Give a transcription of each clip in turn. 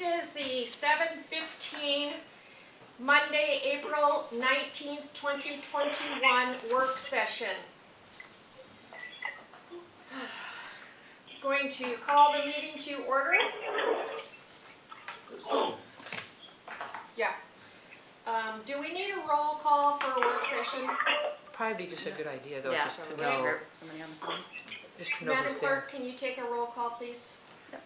is the 7:15 Monday, April 19th, 2021 work session. Going to call the meeting to order. Yeah. Do we need a roll call for a work session? Probably just a good idea, though, Yeah, just to probably know. hurt somebody on the phone. Just to know Madam who's there. Clerk, can you take a roll call, please? Yep.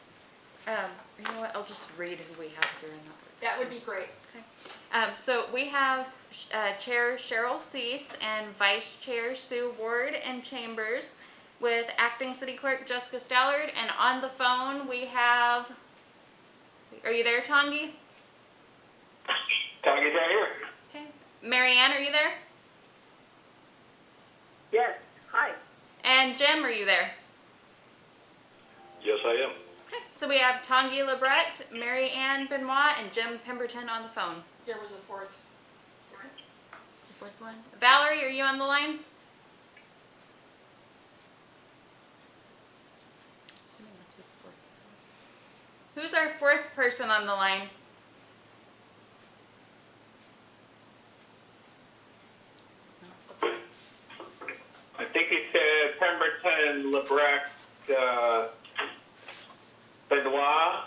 You know what? I'll just read who we have here in the work. That would be great. Okay. So we have Chair Cheryl Cease and Vice Chair Sue Ward and Chambers, with Acting City Clerk Jessica Stallard, and on the phone we have. Are you there, Tongi? Tongi's right here. Okay. Marianne, are you there? Yes. Hi. And Jim, are you there? Yes, I am. Okay. So we have Tongi Lebrecht, Mary Ann Benoit, and Jim Pemberton on the phone. There was a fourth. The fourth one. Valerie, are you on the line? Who's our fourth person on the line? I think it's Pemberton, Lebrecht, Benoit.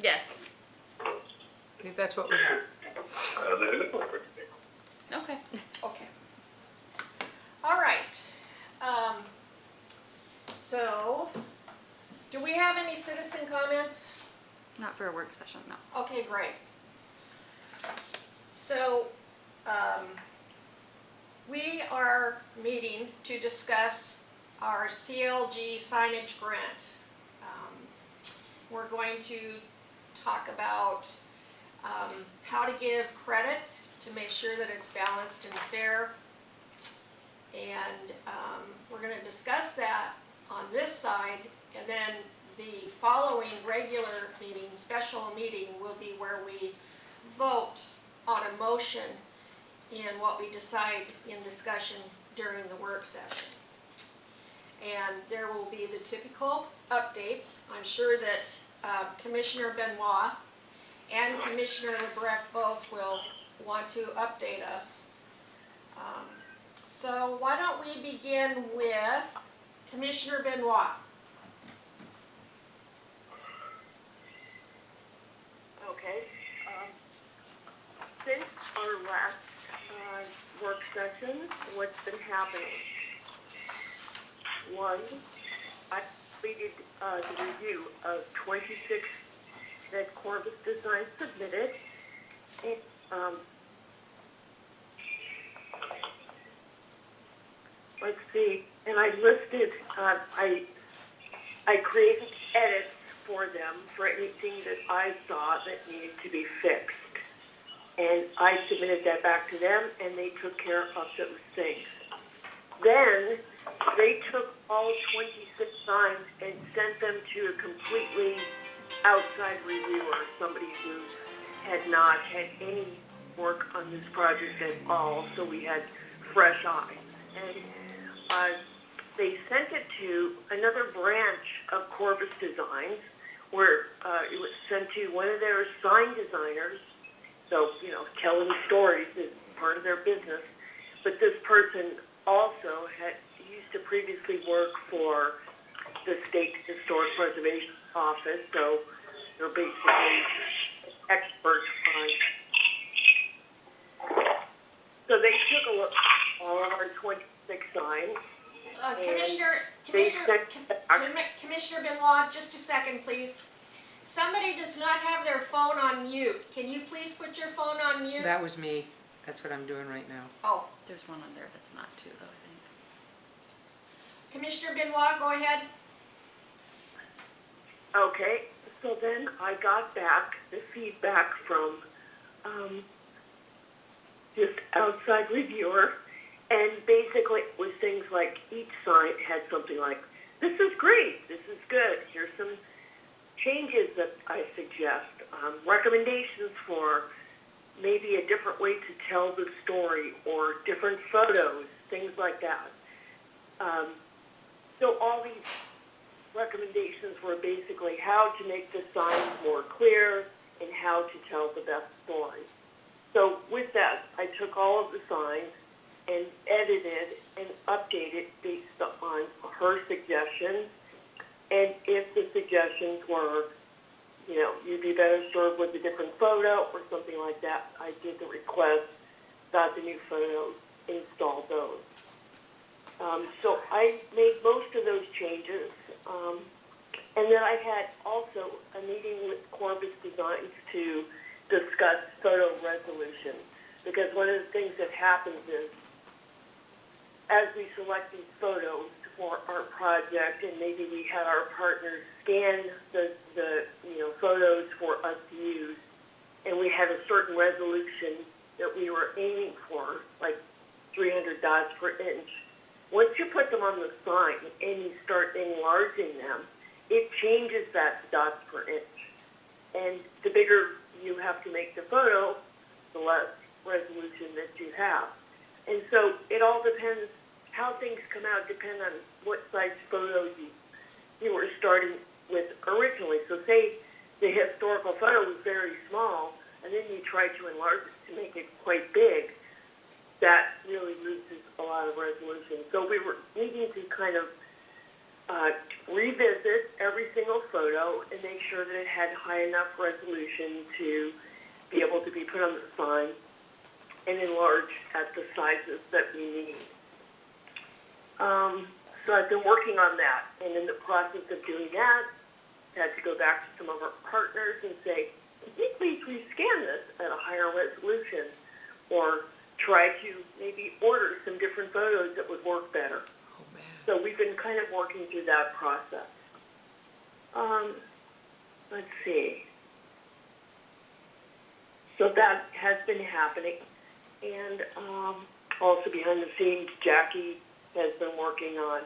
Yes. I think that's what we have. Okay. Okay. All right. So, do we have any citizen comments? Not for a work session, no. Okay, great. So, we are meeting to discuss our CLG signage grant. We're going to talk about how to give credit to make sure that it's balanced and fair. And we're going to discuss that on this side, and then the following regular meeting, special meeting, will be where we vote on a motion in what we decide in discussion during the work session. And there will be the typical updates. I'm sure that Commissioner Benoit and Commissioner Lebrecht both will want to update us. So why don't we begin with Commissioner Benoit. Okay. Since our last work session, what's been happening? One, I completed the review of 26 that Corvus Design submitted. And, let's see, and I listed, I created edits for them for anything that I saw that needed to be fixed. And I submitted that back to them, and they took care of those things. Then they took all 26 signs and sent them to a completely outside reviewer, somebody who had not had any work on this project at all, so we had fresh eyes. And they sent it to another branch of Corvus Designs, where it was sent to one of their sign designers. So, you know, telling stories is part of their business. But this person also used to previously work for the State Historic Preservation Office, so they're basically experts on. So they took a look at all of our 26 signs. Commissioner Benoit, just a second, please. Somebody does not have their phone on mute. Can you please put your phone on mute? That was me. That's what I'm doing right now. Oh. There's one on there that's not too, though, I think. Commissioner Benoit, go ahead. Okay, so then I got back the feedback from this outside reviewer, and basically it was things like each sign had something like, this is great, this is good, here's some changes that I suggest, recommendations for maybe a different way to tell the story or different photos, things like that. So all these recommendations were basically how to make the signs more clear and how to tell the best story. So with that, I took all of the signs and edited and updated based on her suggestions. And if the suggestions were, you'd be better served with a different photo or something like that, I did the request, got the new photos, installed those. So I made most of those changes. And then I had also a meeting with Corvus Designs to discuss photo resolution. Because one of the things that happens is, as we select these photos for our project, and maybe we had our partners scan the photos for us to use, and we had a certain resolution that we were aiming for, like 300 dots per inch. Once you put them on the sign and you start enlarging them, it changes that dots per inch. And the bigger you have to make the photo, the less resolution that you have. And so it all depends, how things come out depend on what size photo you were starting with originally. So say the historical photo was very small, and then you try to enlarge it to make it quite big, that really loses a lot of resolution. So we were needing to kind of revisit every single photo and make sure that it had high enough resolution to be able to be put on the sign and enlarge at the sizes that we need. So I've been working on that, and in the process of doing that, I had to go back to some of our partners and say, can you please rescan this at a higher resolution, or try to maybe order some different photos that would work better. Oh, man. So we've been kind of working through that process. Let's see. So that has been happening. And also behind the scenes, Jackie has been working on,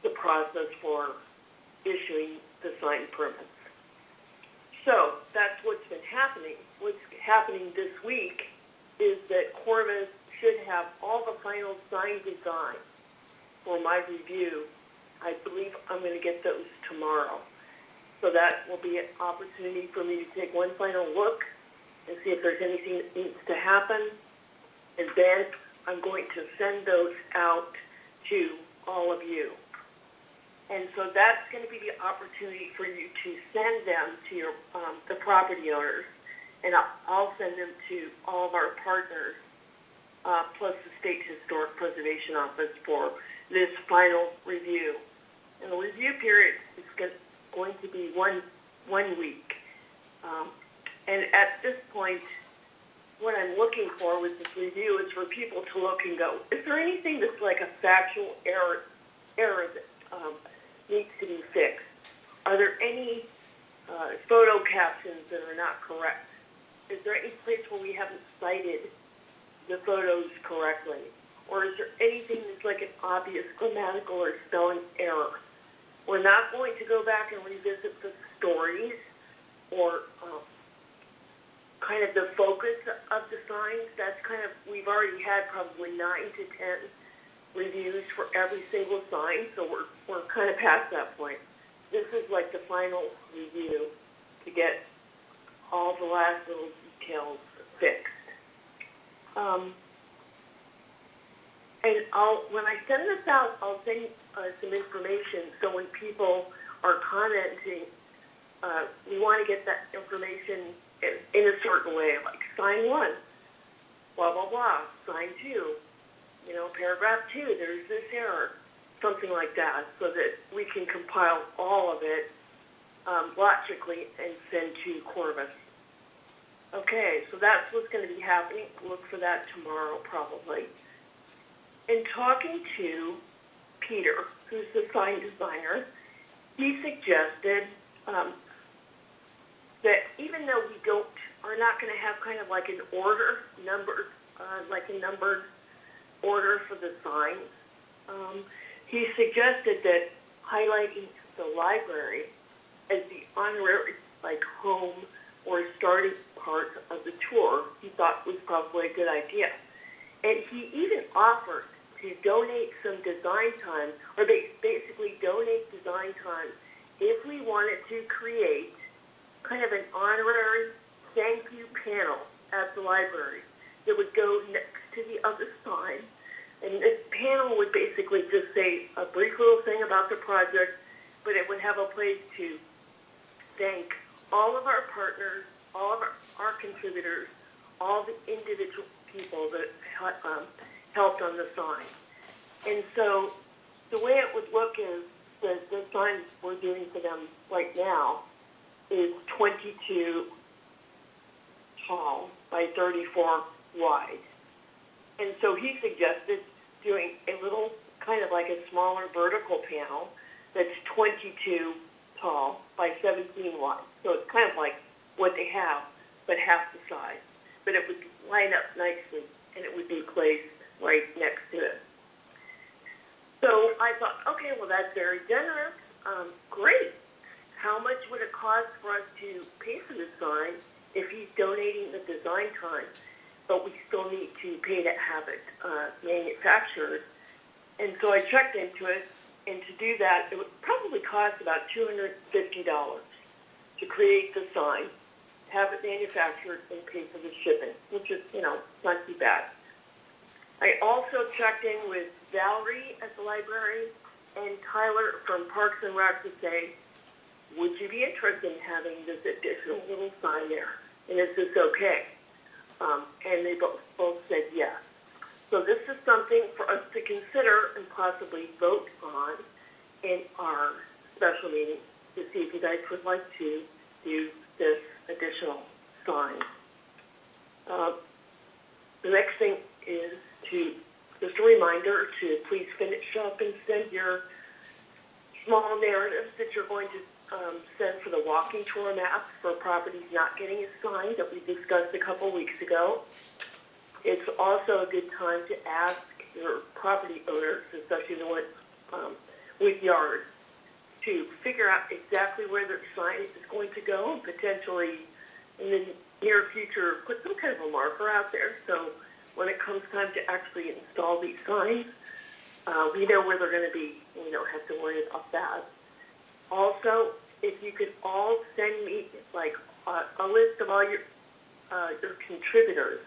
the process for issuing the sign permits. So that's what's been happening. What's happening this week is that Corvus should have all the final sign design for my review. I believe I'm going to get those tomorrow. So that will be an opportunity for me to take one final look and see if there's anything that needs to happen. And then I'm going to send those out to all of you. And so that's going to be the opportunity for you to send them to your the property owners, and I'll send them to all of our partners, plus the State Historic Preservation Office for this final review. And the review period is going to be one week. And at this point, what I'm looking for with this review is for people to look and go, is there anything that's like a factual error that needs to be fixed? Are there any photo captions that are not correct? Is there any place where we haven't cited the photos correctly? Or is there anything that's like an obvious grammatical or spelling error? We're not going to go back and revisit the stories or kind of the focus of the signs. That's kind of, we've already had probably 9 to 10 reviews for every single sign, so we're kind of past that point. This is like the final review to get all the last little details fixed. And when I send this out, I'll send some information, so when people are commenting, we want to get that information in a certain way, like sign 1, blah, blah, blah, sign 2, paragraph 2, there's this error, something like that, so that we can compile all of it logically and send to Corvus. Okay, so that's what's going to be happening. Look for that tomorrow, probably. In talking to Peter, who's the sign designer, he suggested that even though we are not going to have kind of like an order, like a numbered order for the signs, he suggested that highlighting the library as the honorary, like, home or starting part of the tour, he thought was probably a good idea. And he even offered to to donate some design time, or basically donate design time if we wanted to create kind of an honorary thank you panel at the library that would go next to the other sign. And this panel would basically just say a brief little thing about the project, but it would have a place to thank all of our partners, all of our contributors, all the individual people that helped on the sign. And so the way it would look is the sign we're doing for them right now is 22 tall by 34 wide. And so he suggested doing a little kind of like a smaller vertical panel that's 22 tall by 17 wide. So it's kind of like what they have, but half the size. But it would line up nicely, and it would be placed right next to it. So I thought, okay, well, that's very generous. Great. How much would it cost for us to pay for this sign if he's donating the design time, but we still need to pay to have it manufactured? And so I checked into it, and to do that, it would probably cost about $250 to create the sign, have it manufactured, and pay for the shipping, which is, not too bad. I also checked in with Valerie at the library and Tyler from Parks and Rec to say, would you be interested in having this additional little sign there? And is this okay? And they both said yes. So this is something for us to consider and possibly vote on in our special meeting to see if you guys would like to do this additional sign. The next thing is just a reminder to please finish up and send your small narratives that you're going to send for the walking tour map for properties not getting a sign that we discussed a couple weeks ago. It's also a good time to ask your property owners, especially the ones with yards, to figure out exactly where their sign is going to go, and potentially in the near future put some kind of a marker out there so when it comes time to actually install these signs, we know where they're going to be, and we don't have to worry about that. Also, if you could all send me like a list of all your contributors,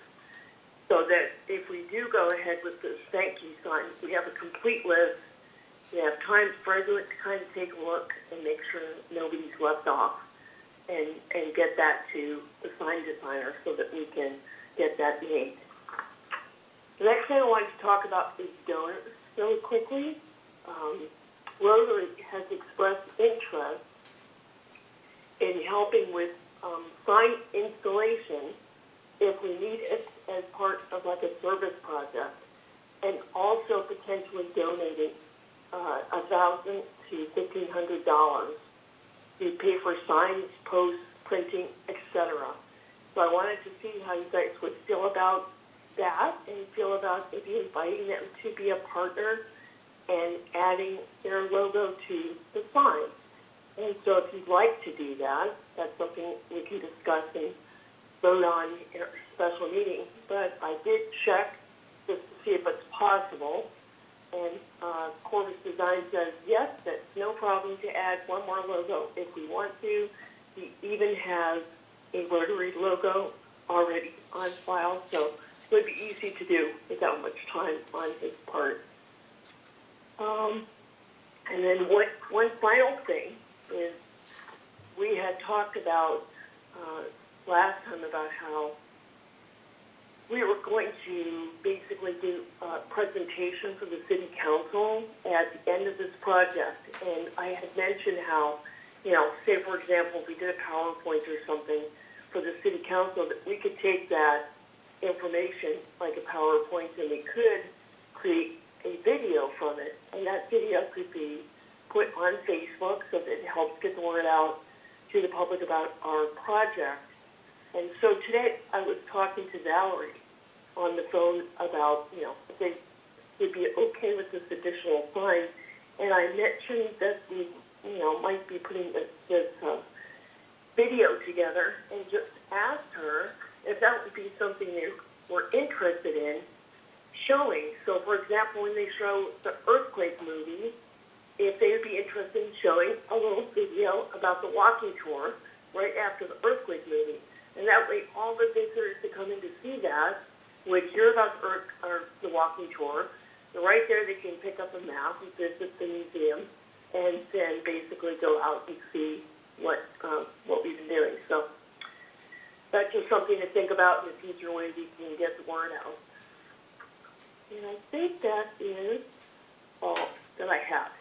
so that if we do go ahead with this thank you sign, we have a complete list. We have time for everyone to kind of take a look and make sure nobody's left off, and get that to the sign designer so that we can get that made. The next thing I wanted to talk about is donors really quickly. Rotary has expressed interest in helping with sign installation if we need it as part of like a service project, and also potentially donating $1,000 to $1,500 to pay for signs, posts, printing, etc. So I wanted to see how you guys would feel about that, and feel about maybe inviting them to be a partner and adding their logo to the sign. And so if you'd like to do that, that's something we can discuss and vote on in our special meeting. But I did check just to see if it's possible. And Corvus Design says, yes, that's no problem to add one more logo if we want to. He even has a Rotary logo already on file, so it would be easy to do without much time on his part. And then one final thing is we had talked about last time about how we were going to basically do a presentation for the city council at the end of this project. And I had mentioned how, say for example, if we did a PowerPoint or something for the city council, that we could take that information like a PowerPoint and we could create a video from it. And that video could be put on Facebook so that it helps get the word out to the public about our project. And so today I was talking to Valerie on the phone about, if they would be okay with this additional sign. And I mentioned that we, might be putting this video together, and just asked her if that would be something they were interested in, showing. So, for example, when they show the earthquake movie, if they would be interested in showing a little video about the walking tour right after the earthquake movie. And that way all the visitors that come in to see that would hear about the walking tour. So right there they can pick up a map and visit the museum and then basically go out and see what we've been doing. So that's just something to think about in the future ways you can get the word out. And I think that is all that I have.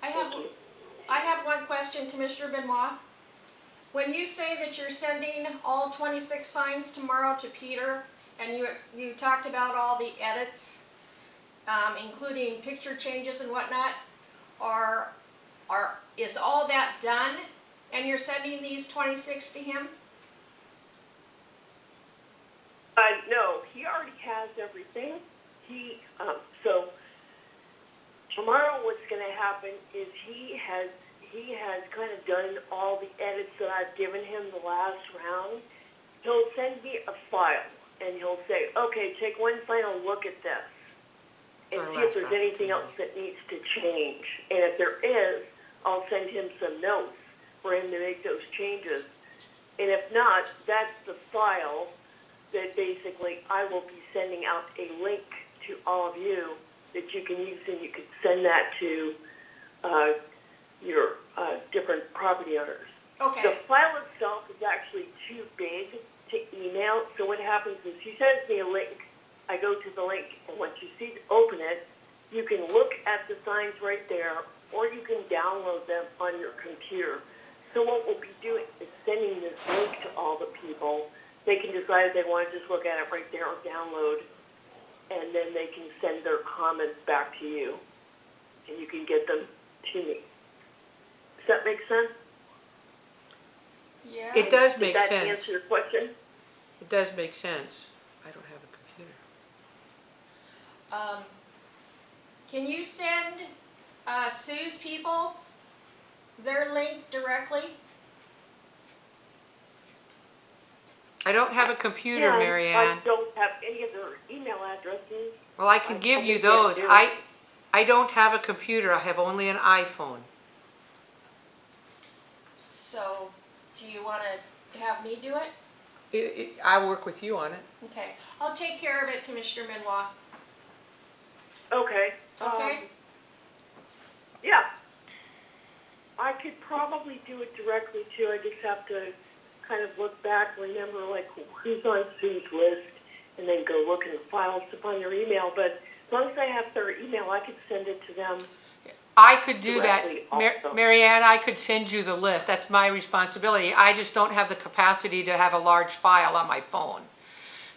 I have one question, Commissioner Benoit. When you say that you're sending all 26 signs tomorrow to Peter, and you talked about all the edits, including picture changes and whatnot, is all that done, and you're sending these 26 to him? No, he already has everything. So tomorrow what's going to happen is he has kind of done all the edits that I've given him the last round. He'll send me a file, and he'll say, okay, take one final look at this and see if there's anything else that needs to change. And if there is, I'll send him some notes for him to make those changes. And if not, that's the file that basically I will be sending out a link to all of you that you can use, and you can send that to your different property owners. Okay. The file itself is actually too big to email, so what happens is he sends me a link. I go to the link, and once you open it, you can look at the signs right there, or you can download them on your computer. So what we'll be doing is sending this link to all the people. They can decide if they want to just look at it right there or download, and then they can send their comments back to you, and you can get them to me. Does that make sense? Yeah. It does make Did that sense. answer your question? It does make sense. I don't have a computer. Can you send Sue's people their link directly? I don't have a computer, Yeah, Marianne. I don't have any of their email addresses. Well, I can give you can't those. do it. I don't have a computer. I have only an iPhone. So, do you want to have me do it? I work with you on it. Okay. I'll take care of it, Commissioner Benoit. Okay. Okay? Yeah. I could probably do it directly too. I just have to kind of look back, remember like who's on Sue's list, and then go look in the files to find their email. But as long as I have their email, I could send it to them. I could do that. Directly also. Marianne, I could send you the list. That's my responsibility. I just don't have the capacity to have a large file on my phone.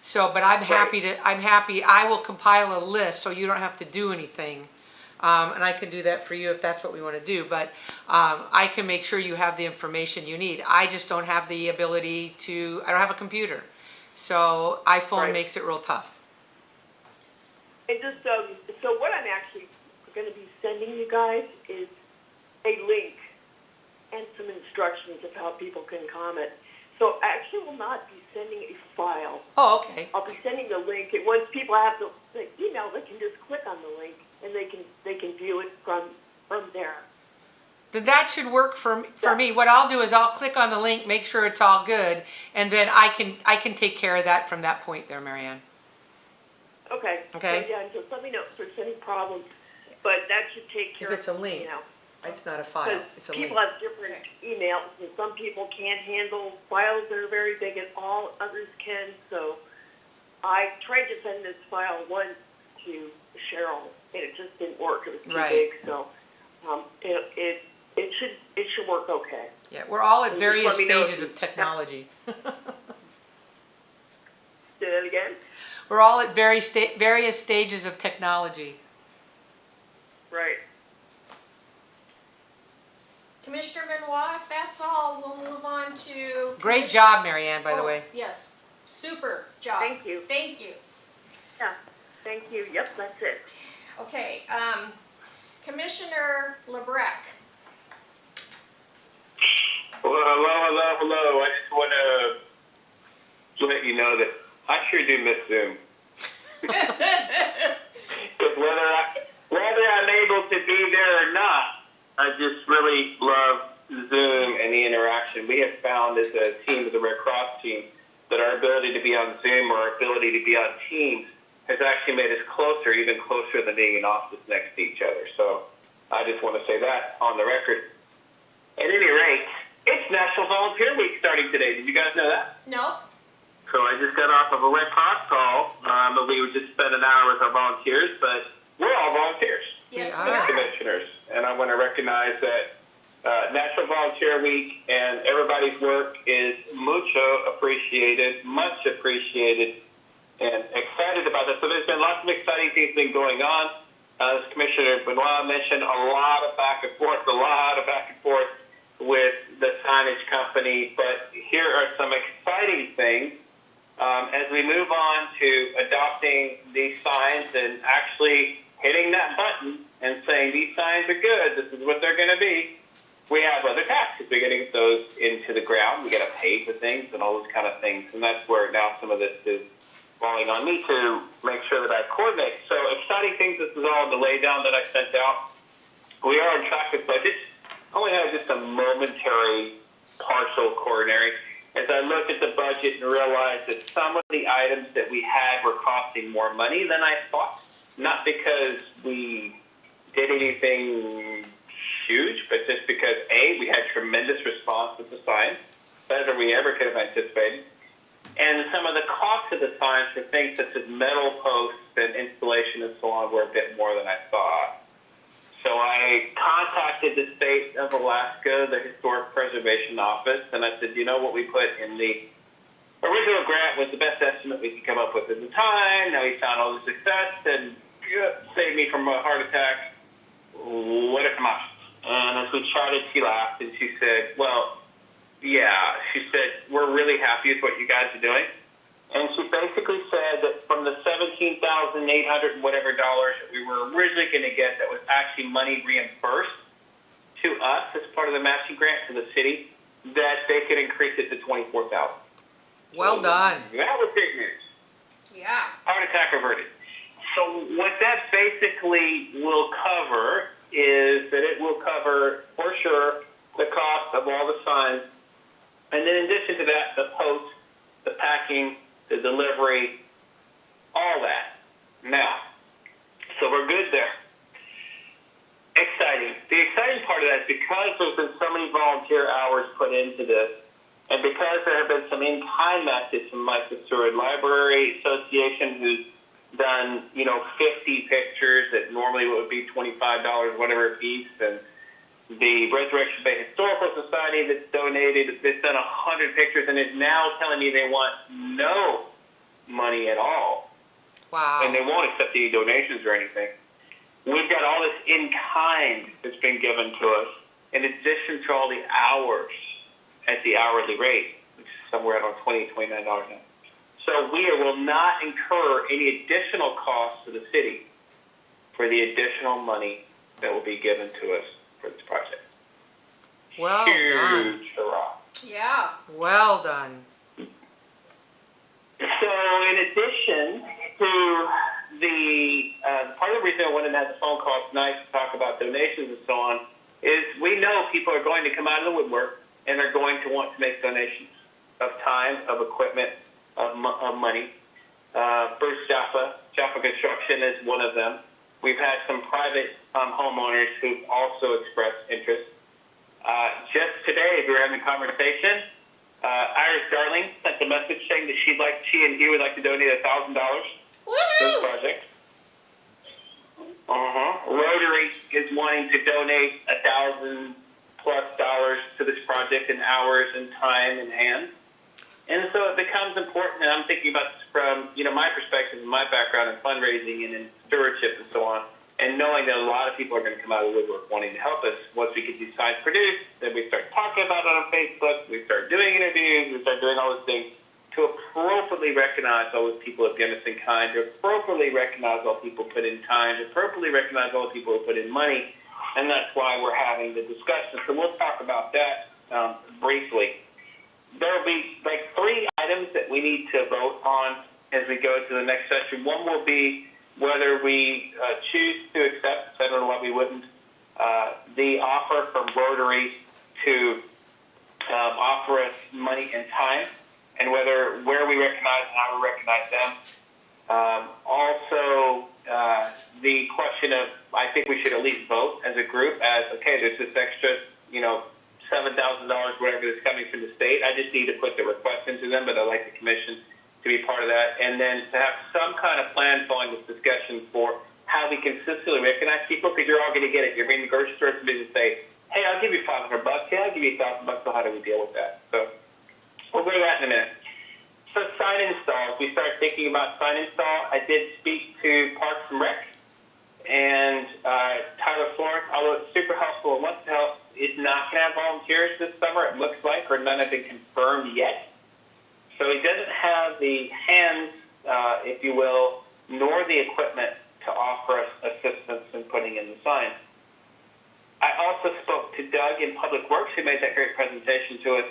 So, but I'm happy I will compile a list so you don't have to do anything. And I can do that for you if that's what we want to do. But I can make sure you have the information you need. I just don't have the ability to, I don't have a computer. So iPhone makes it real tough. And just so what I'm actually going to be sending you guys is a link and some instructions of how people can comment. So I actually will not be sending a file. Oh, okay. I'll be sending the link, and once people have the email, they can just click on the link and they can view it from there. Then that should work for me. What I'll do is I'll click on the link, make sure it's all good, and then I can take care of that from that point there, Marianne. Okay. Okay. So, yeah, and just let me know if there's any problems, but that should take care If it's a of, link. you know. It's not a file, Because it's a link. people have different emails, and some people can't handle files that are very big, and all others can. So I tried to send this file once to Cheryl, and it just didn't work. It was too big. So it should work okay. Yeah, we're all at And just various let me know if stages you- of technology. Say that again. We're all at various stages of technology. Right. Commissioner Benoit, if that's all, we'll move on to... Great job, Marianne, by the Oh, way. Yes, super job. Thank you. Thank you. Yeah. Thank you. Yep, that's it. Okay, Commissioner LeBrecq. Well, hello. I just want to let you know that I sure do miss Zoom. Because whether I'm able to be there or not, I just really love Zoom and the interaction. We have found as a team, as a Red Cross team, that our ability to be on Zoom or our ability to be on Teams has actually made us closer, even closer than being in office next to each other. So I just want to say that on the record. At any rate, it's National Volunteer Week starting today. Did you guys know that? No? So I just got off of a Red Cross call. We would just spend an hour with our volunteers, but we're all volunteers. Yes, We we are. are. Commissioners. And I want to recognize that National Volunteer Week and everybody's work is mucho appreciated, much appreciated, and excited about this. So there's been lots of exciting things been going on. As Commissioner Benoit mentioned, a lot of back and forth with the signage company. But here are some exciting things as we move on to adopting these signs and actually hitting that button and saying these signs are good, this is what they're going to be. We have other tasks. We got to get those into the ground. We got to pay for things and all those kind of things. And that's where now some of this is falling on me to make sure that I coordinate. So exciting things. This is all the laydown that I sent out. We are on track with budget. I only have just a momentary partial coronary as I looked at the budget and realized that some of the items that we had were costing more money than I thought. Not because we did anything huge, but just because, A, we had tremendous response with the signs, better than we ever could have anticipated. And some of the costs of the signs for things such as metal posts and installation and so on were a bit more than I thought. So I contacted the state of Alaska, the Historic Preservation Office, and I said, you know what we put in the original grant was the best estimate we could come up with at the time. Now we found all the success and saved me from a heart attack. What are some options? And as we chatted, she laughed and she said, well, yeah, she said, we're really happy with what you guys are doing. And she basically said that from the $17,800 and whatever dollars that we were originally going to get that was actually money reimbursed to us as part of the matching grant to the city, that they could increase it to $24,000. Well done. That was great news. Yeah. Heart attack averted. So what that basically will cover is that it will cover, for sure, the cost of all the signs. And then in addition to that, the post, the packing, the delivery, all that. Now, so we're good there. Exciting. The exciting part of that is because there's been so many volunteer hours put into this, and because there have been some in-kind methods from like the Seward Library Association who's done, 50 pictures that normally would be $25, whatever a piece, and the Resurrection Bay Historical Society that's donated, that's done 100 pictures and is now telling me they want no money at all. Wow. And they won't accept any donations or anything. We've got all this in-kind that's been given to us, in addition to all the hours at the hourly rate, which is somewhere around $20, $29 now. So we will not incur any additional costs to the city for the additional money that will be given to us for this project. Well done. Huge hurrah. Yeah. Well done. So in addition to the part of the reason I wanted to have the phone call tonight to talk about donations and so on is we know people are going to come out of the woodwork and are going to want to make donations of time, of equipment, of money. Bruce Jaffa Construction is one of them. We've had some private homeowners who've also expressed interest. Just today, we were having a conversation. Iris Darling sent a message saying that she and he would like to donate $1,000 to this project. Rotary is wanting to donate $1,000+ to this project in hours and time and hands. And so it becomes important, and I'm thinking about this from, my perspective and my background in fundraising and in stewardship and so on, and knowing that a lot of people are going to come out of the woodwork wanting to help us. Once we get these signs produced, then we start talking about it on Facebook, we start doing interviews, we start doing all those things to appropriately recognize all those people who have given us in kind, to appropriately recognize all people put in time, to appropriately recognize all the people who put in money, and that's why we're having the discussion. So we'll talk about that briefly. There will be like 3 items that we need to vote on as we go to the next session. One will be whether we choose to accept, I don't know why we wouldn't, the offer from Rotary to offer us money and time, and where we recognize and how we recognize them. Also, the question of, I think we should at least vote as a group as, okay, there's this extra, $7,000, whatever that's coming from the state. I just need to put the request into them, but I'd like the commission to be part of that. And then to have some kind of plan following this discussion for how we consistently recognize people, because you're all going to get it. You're in the grocery store to say, hey, I'll give you $500. Hey, I'll give you $1,000. So how do we deal with that? So we'll go to that in a minute. So sign installs. We started thinking about sign install. I did speak to Parks and Rec, and Tyler Florence, although it's super helpful and wants to help, is not going to have volunteers this summer, it looks like, or none have been confirmed yet. So he doesn't have the hands, if you will, nor the equipment to offer us assistance in putting in the signs. I also spoke to Doug in Public Works, who made that great presentation to us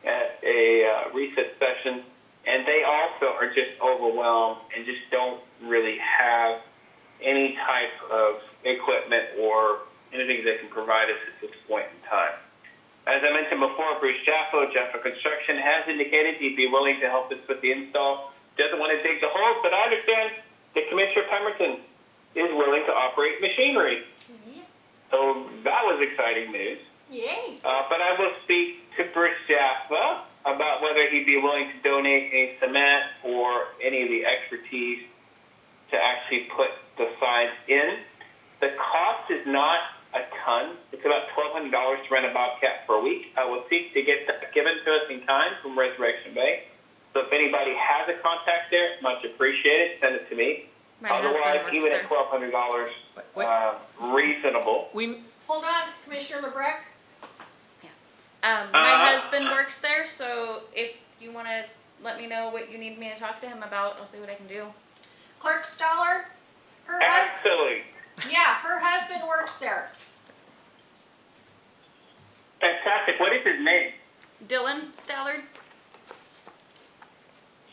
at a reset session, and they also are just overwhelmed and just don't really have any type of equipment or anything that can provide us at this point in time. As I mentioned before, Bruce Jaffa Construction, has indicated he'd be willing to help us with the install. Doesn't want to dig the holes, but I understand that Commissioner Pemberton is willing to operate machinery. Yeah. So that was exciting news. Yay. But I will speak to Bruce Jaffa about whether he'd be willing to donate any cement or any of the expertise to actually put the signs in. The cost is not a ton. It's about $1,200 to rent a Bobcat for a week. I will seek to get that given to us in kind from Resurrection Bay. So if anybody has a contact there, much appreciated. Send it to me. My Otherwise, husband works even there. at $1,200, reasonable. Hold on, Commissioner LeBrecq. My husband works there, so if you want to let me know what you need me to talk to him about, I'll see what I can do. Clerk Stoller, Absolutely. her husband works there. Fantastic. What is his name? Dylan Stallard.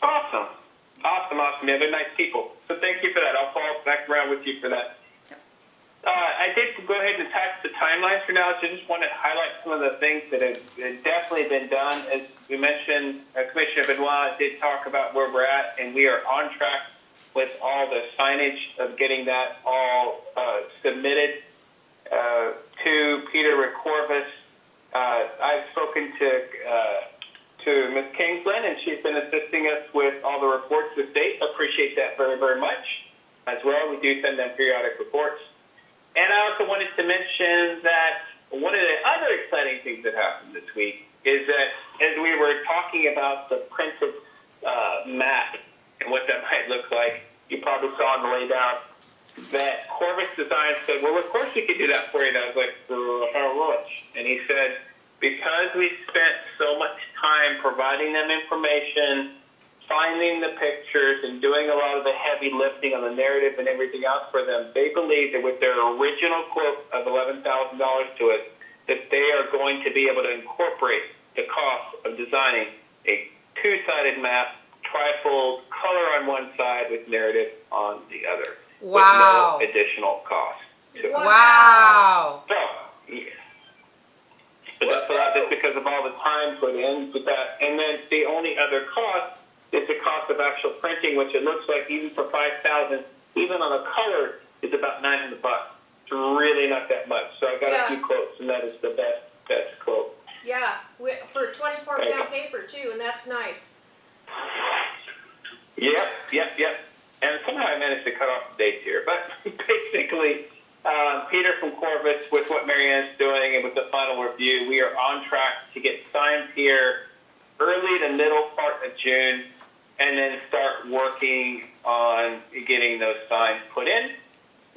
Awesome. Yeah, they're nice people. So thank you for that. I'll follow back around with you for that. Yep. I did go ahead and attach the timelines for now. So I just want to highlight some of the things that have definitely been done. As we mentioned, Commissioner Benoit did talk about where we're at, and we are on track with all the signage of getting that all submitted to Peter Recorvis. I've spoken to Ms. Kingsland, and she's been assisting us with all the reports to the state. Appreciate that very, very much as well. We do send them periodic reports. And I also wanted to mention that one of the other exciting things that happened this week is that as we were talking about the printed map and what that might look like, you probably saw on the way down that Corvus Design said, well, of course we could do that for you. And I was like, how much? And he said, because we spent so much time providing them information, finding the pictures, and doing a lot of the heavy lifting on the narrative and everything else for them, they believe that with their original quote of $11,000 to us, that they are going to be able to incorporate the cost of designing a two-sided map, trifold, color on one side with narrative on the other. Wow. With no additional cost. Wow. So, yeah. So that's because of all the time put in with that. And then the only other cost is the cost of actual printing, which it looks like even for $5,000, even on a color, is about $900. It's really not that much. So I got a few quotes, and that is the best quote. Yeah, for 24-pound paper too, and that's nice. Yep. And somehow I managed to cut off the dates here. But basically, Peter from Corvus, with what Marianne's doing and with the final review, we are on track to get signs here early to middle part of June, and then start working on getting those signs put in.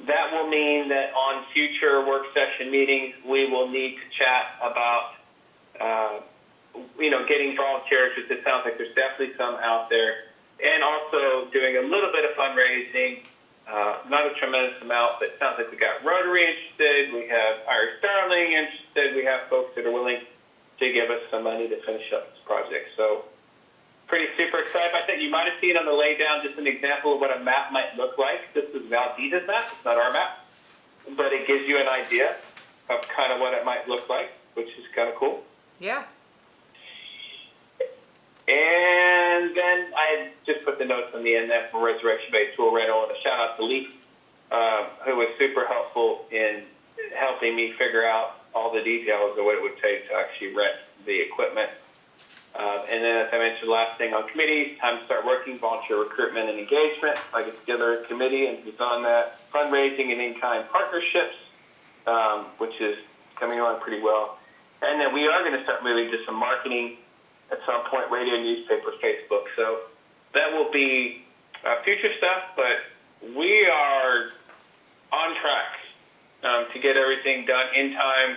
That will mean that on future work session meetings, we will need to chat about, getting volunteers, because it sounds like there's definitely some out there, and also doing a little bit of fundraising. Not a tremendous amount, but it sounds like we got Rotary interested, we have Irish Darling interested, we have folks that are willing to give us some money to finish up this project. So pretty super excited about that. You might have seen on the laydown just an example of what a map might look like. This is Valdeda's map. It's not our map, but it gives you an idea of kind of what it might look like, which is kind of cool. Yeah. And then I just put the notes on the end there for Resurrection Bay Tool Rental, and a shout out to Lee, who was super helpful in helping me figure out all the details of what it would take to actually rent the equipment. And then, as I mentioned, last thing on committees, time to start working, volunteer recruitment and engagement. I get together a committee and who's on that, fundraising and in-kind partnerships, which is coming along pretty well. And then we are going to start moving to some marketing at some point, radio, newspaper, Facebook. So that will be future stuff, but we are on track to get everything done in time,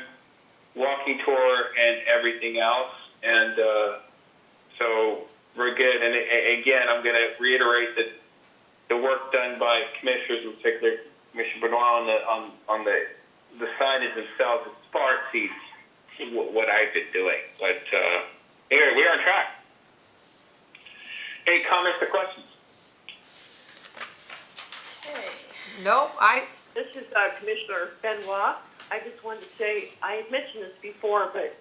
walking tour and everything else. And so we're good. And again, I'm going to reiterate that the work done by commissioners, in particular Commissioner Benoit, on the signage themselves, far exceeds what I've been doing. But anyway, we're on track. Any comments or questions? Okay. No, This is Commissioner Benoit. I just wanted to say, I had mentioned this before, but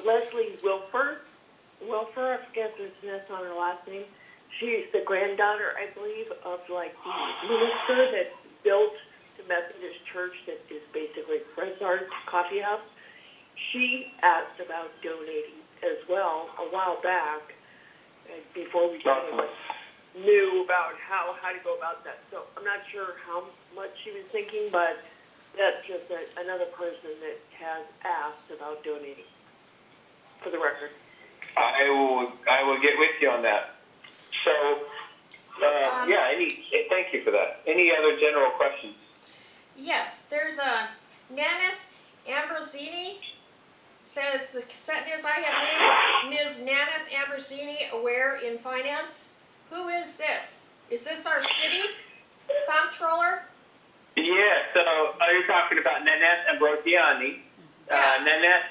Leslie Wilfer, I forget the S on her last name. She's the granddaughter, I believe, of like the minister that built the Methodist church that is basically Fred's Coffee House. She asked about donating as well a while back, before we knew about how to go about that. So I'm not sure how much she was thinking, but that's just another person that has asked about donating, for the record. I will get with you on that. So, thank you for that. Any other general questions? Yes, there's a Naneth Ambrosini says the cassette news I have made Ms. Naneth Ambrosini aware in finance. Who is this? Is this our city comptroller? Yeah, so you're talking about Nanette Ambrosiani. Yeah. Nanette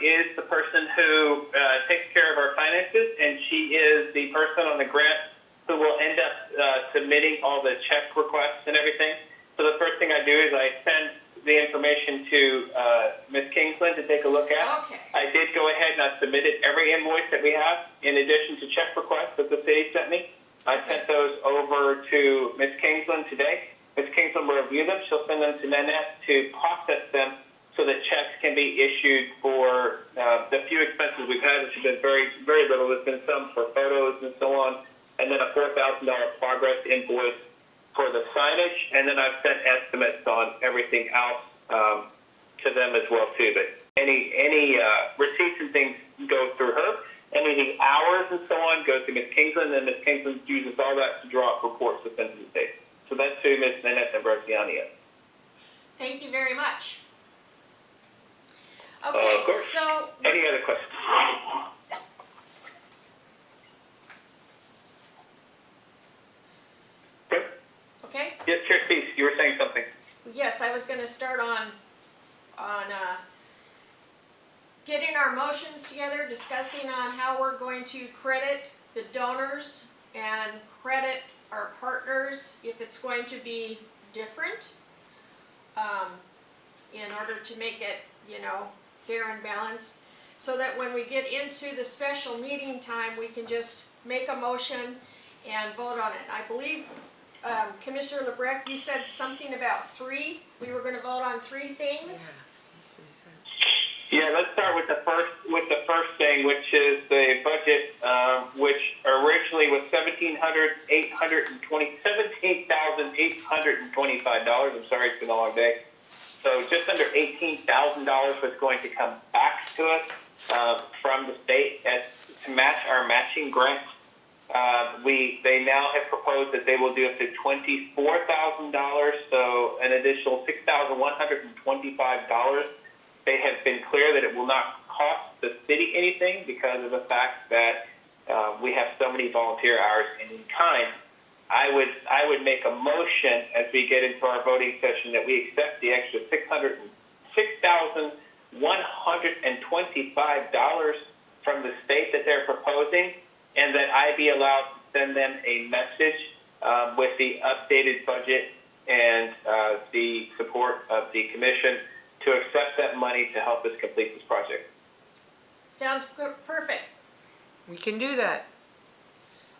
is the person who takes care of our finances, and she is the person on the grant who will end up submitting all the check requests and everything. So the first thing I do is I send the information to Ms. Kingsland to take a look at. Okay. I did go ahead and I submitted every invoice that we have, in addition to check requests that the city sent me. I sent those over to Ms. Kingsland today. Ms. Kingsland will review them. She'll send them to Nanette to process them so that checks can be issued for the few expenses we've had, which have been very, very little. There's been some for photos and so on, and then a $4,000 progress invoice for the signage, and then I've sent estimates on everything else to them as well too. But any receipts and things go through her. Any hours and so on go to Ms. Kingsland, and Ms. Kingsland uses all that to draw up reports to send to the state. So that's who Ms. Nanette Ambrosiani is. Thank you very much. Okay, of course. so Any other questions? Okay. okay. Yes, Chair Speaks, you were saying something. Yes, I was going to start on getting our motions together, discussing on how we're going to credit the donors and credit our partners if it's going to be different, in order to make it, fair and balanced, so that when we get into the special meeting time, we can just make a motion and vote on it. I believe, Commissioner LeBrecq, you said something about 3. We were going to vote on 3 things. Yeah, let's start with the first thing, which is the budget, which originally was $17,825. I'm sorry, it's been a long day. So just under $18,000 was going to come back to us from the state to match our matching grant. They now have proposed that they will do up to $24,000, so an additional $6,125. They have been clear that it will not cost the city anything because of the fact that we have so many volunteer hours and in kind. I would make a motion as we get into our voting session that we accept the extra $6,125 from the state that they're proposing, and that I be allowed to send them a message with the updated budget and the support of the commission to accept that money to help us complete this project. Sounds perfect. We can do that.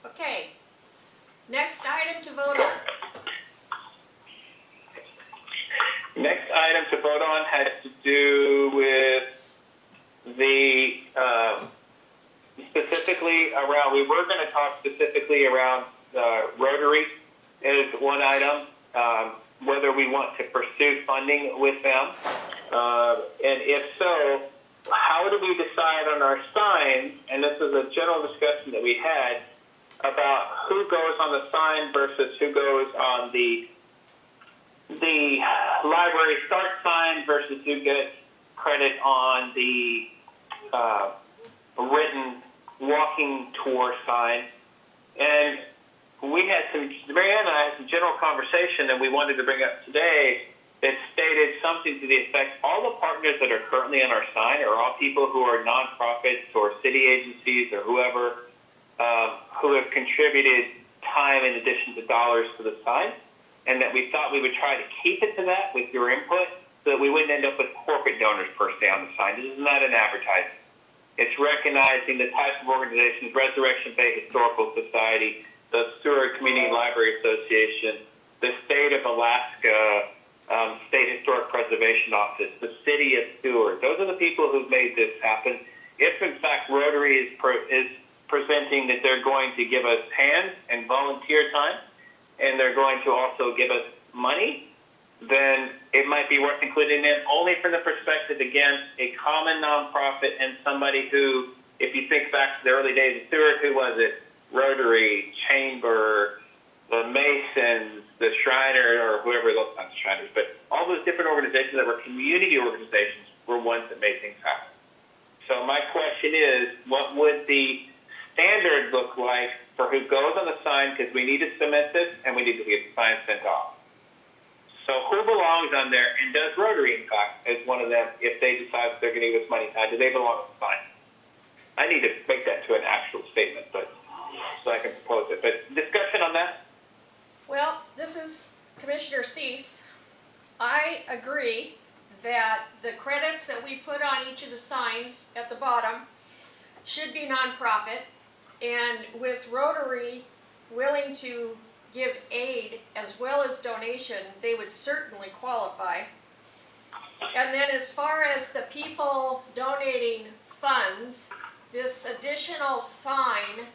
Okay. Next item to vote on. Next item to vote on has to do with the specifically around, we were going to talk specifically around Rotary is one item, whether we want to pursue funding with them. And if so, how do we decide on our signs? And this is a general discussion that we had about who goes on the sign versus who goes on the library start sign versus who gets credit on the written walking tour sign. And we had Marianne and I had some general conversation that we wanted to bring up today that stated something to the effect, all the partners that are currently on our sign are all people who are nonprofits or city agencies or whoever who have contributed time in addition to dollars to the sign, and that we thought we would try to keep it to that with your input so that we wouldn't end up with corporate donors per se on the sign. This is not an advertisement. It's recognizing the types of organizations, Resurrection Bay Historical Society, the Stewart Community Library Association, the State of Alaska, State Historic Preservation Office, the City of Stewart. Those are the people who've made this happen. If, in fact, Rotary is presenting that they're going to give us hands and volunteer time, and they're going to also give us money, then it might be worth including them only from the perspective, again, a common nonprofit and somebody who, if you think back to the early days of Stewart, who was it? Rotary, Chamber, the Masons, the Shriners, or whoever, those not Shriners, but all those different organizations that were community organizations were ones that made things happen. So my question is, what would the standard look like for who goes on the sign, because we need to submit this and we need to get the sign sent off. So who belongs on there, and does Rotary, in fact, as one of them, if they decide they're going to give us money, do they belong on the sign? I need to make that to an actual statement, but so I can propose it. But discussion on that? Well, this is Commissioner Cease. I agree that the credits that we put on each of the signs at the bottom should be nonprofit, and with Rotary willing to give aid as well as donation, they would certainly qualify. And then as far as the people donating funds, this additional sign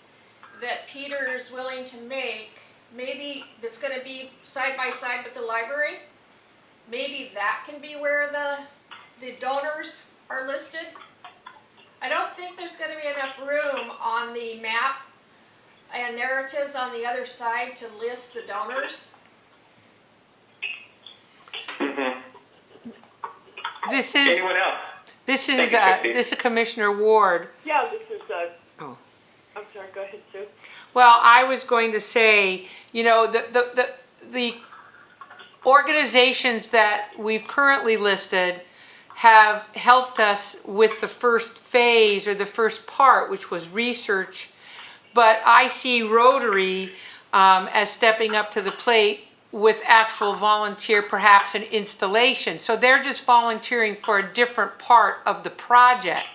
that Peter's willing to make, maybe that's going to be side by side with the library, maybe that can be where the donors are listed. I don't think there's going to be enough room on the map and narratives on the other side to list the donors. Mm-hmm. This is Anyone else? this is Thank you, Christine. this is Commissioner Ward. Yeah, this is, Oh. I'm sorry, go ahead, Sue. Well, I was going to say, you know, the organizations that we've currently listed have helped us with the first phase or the first part, which was research. But I see Rotary as stepping up to the plate with actual volunteer, perhaps an installation. So they're just volunteering for a different part of the project.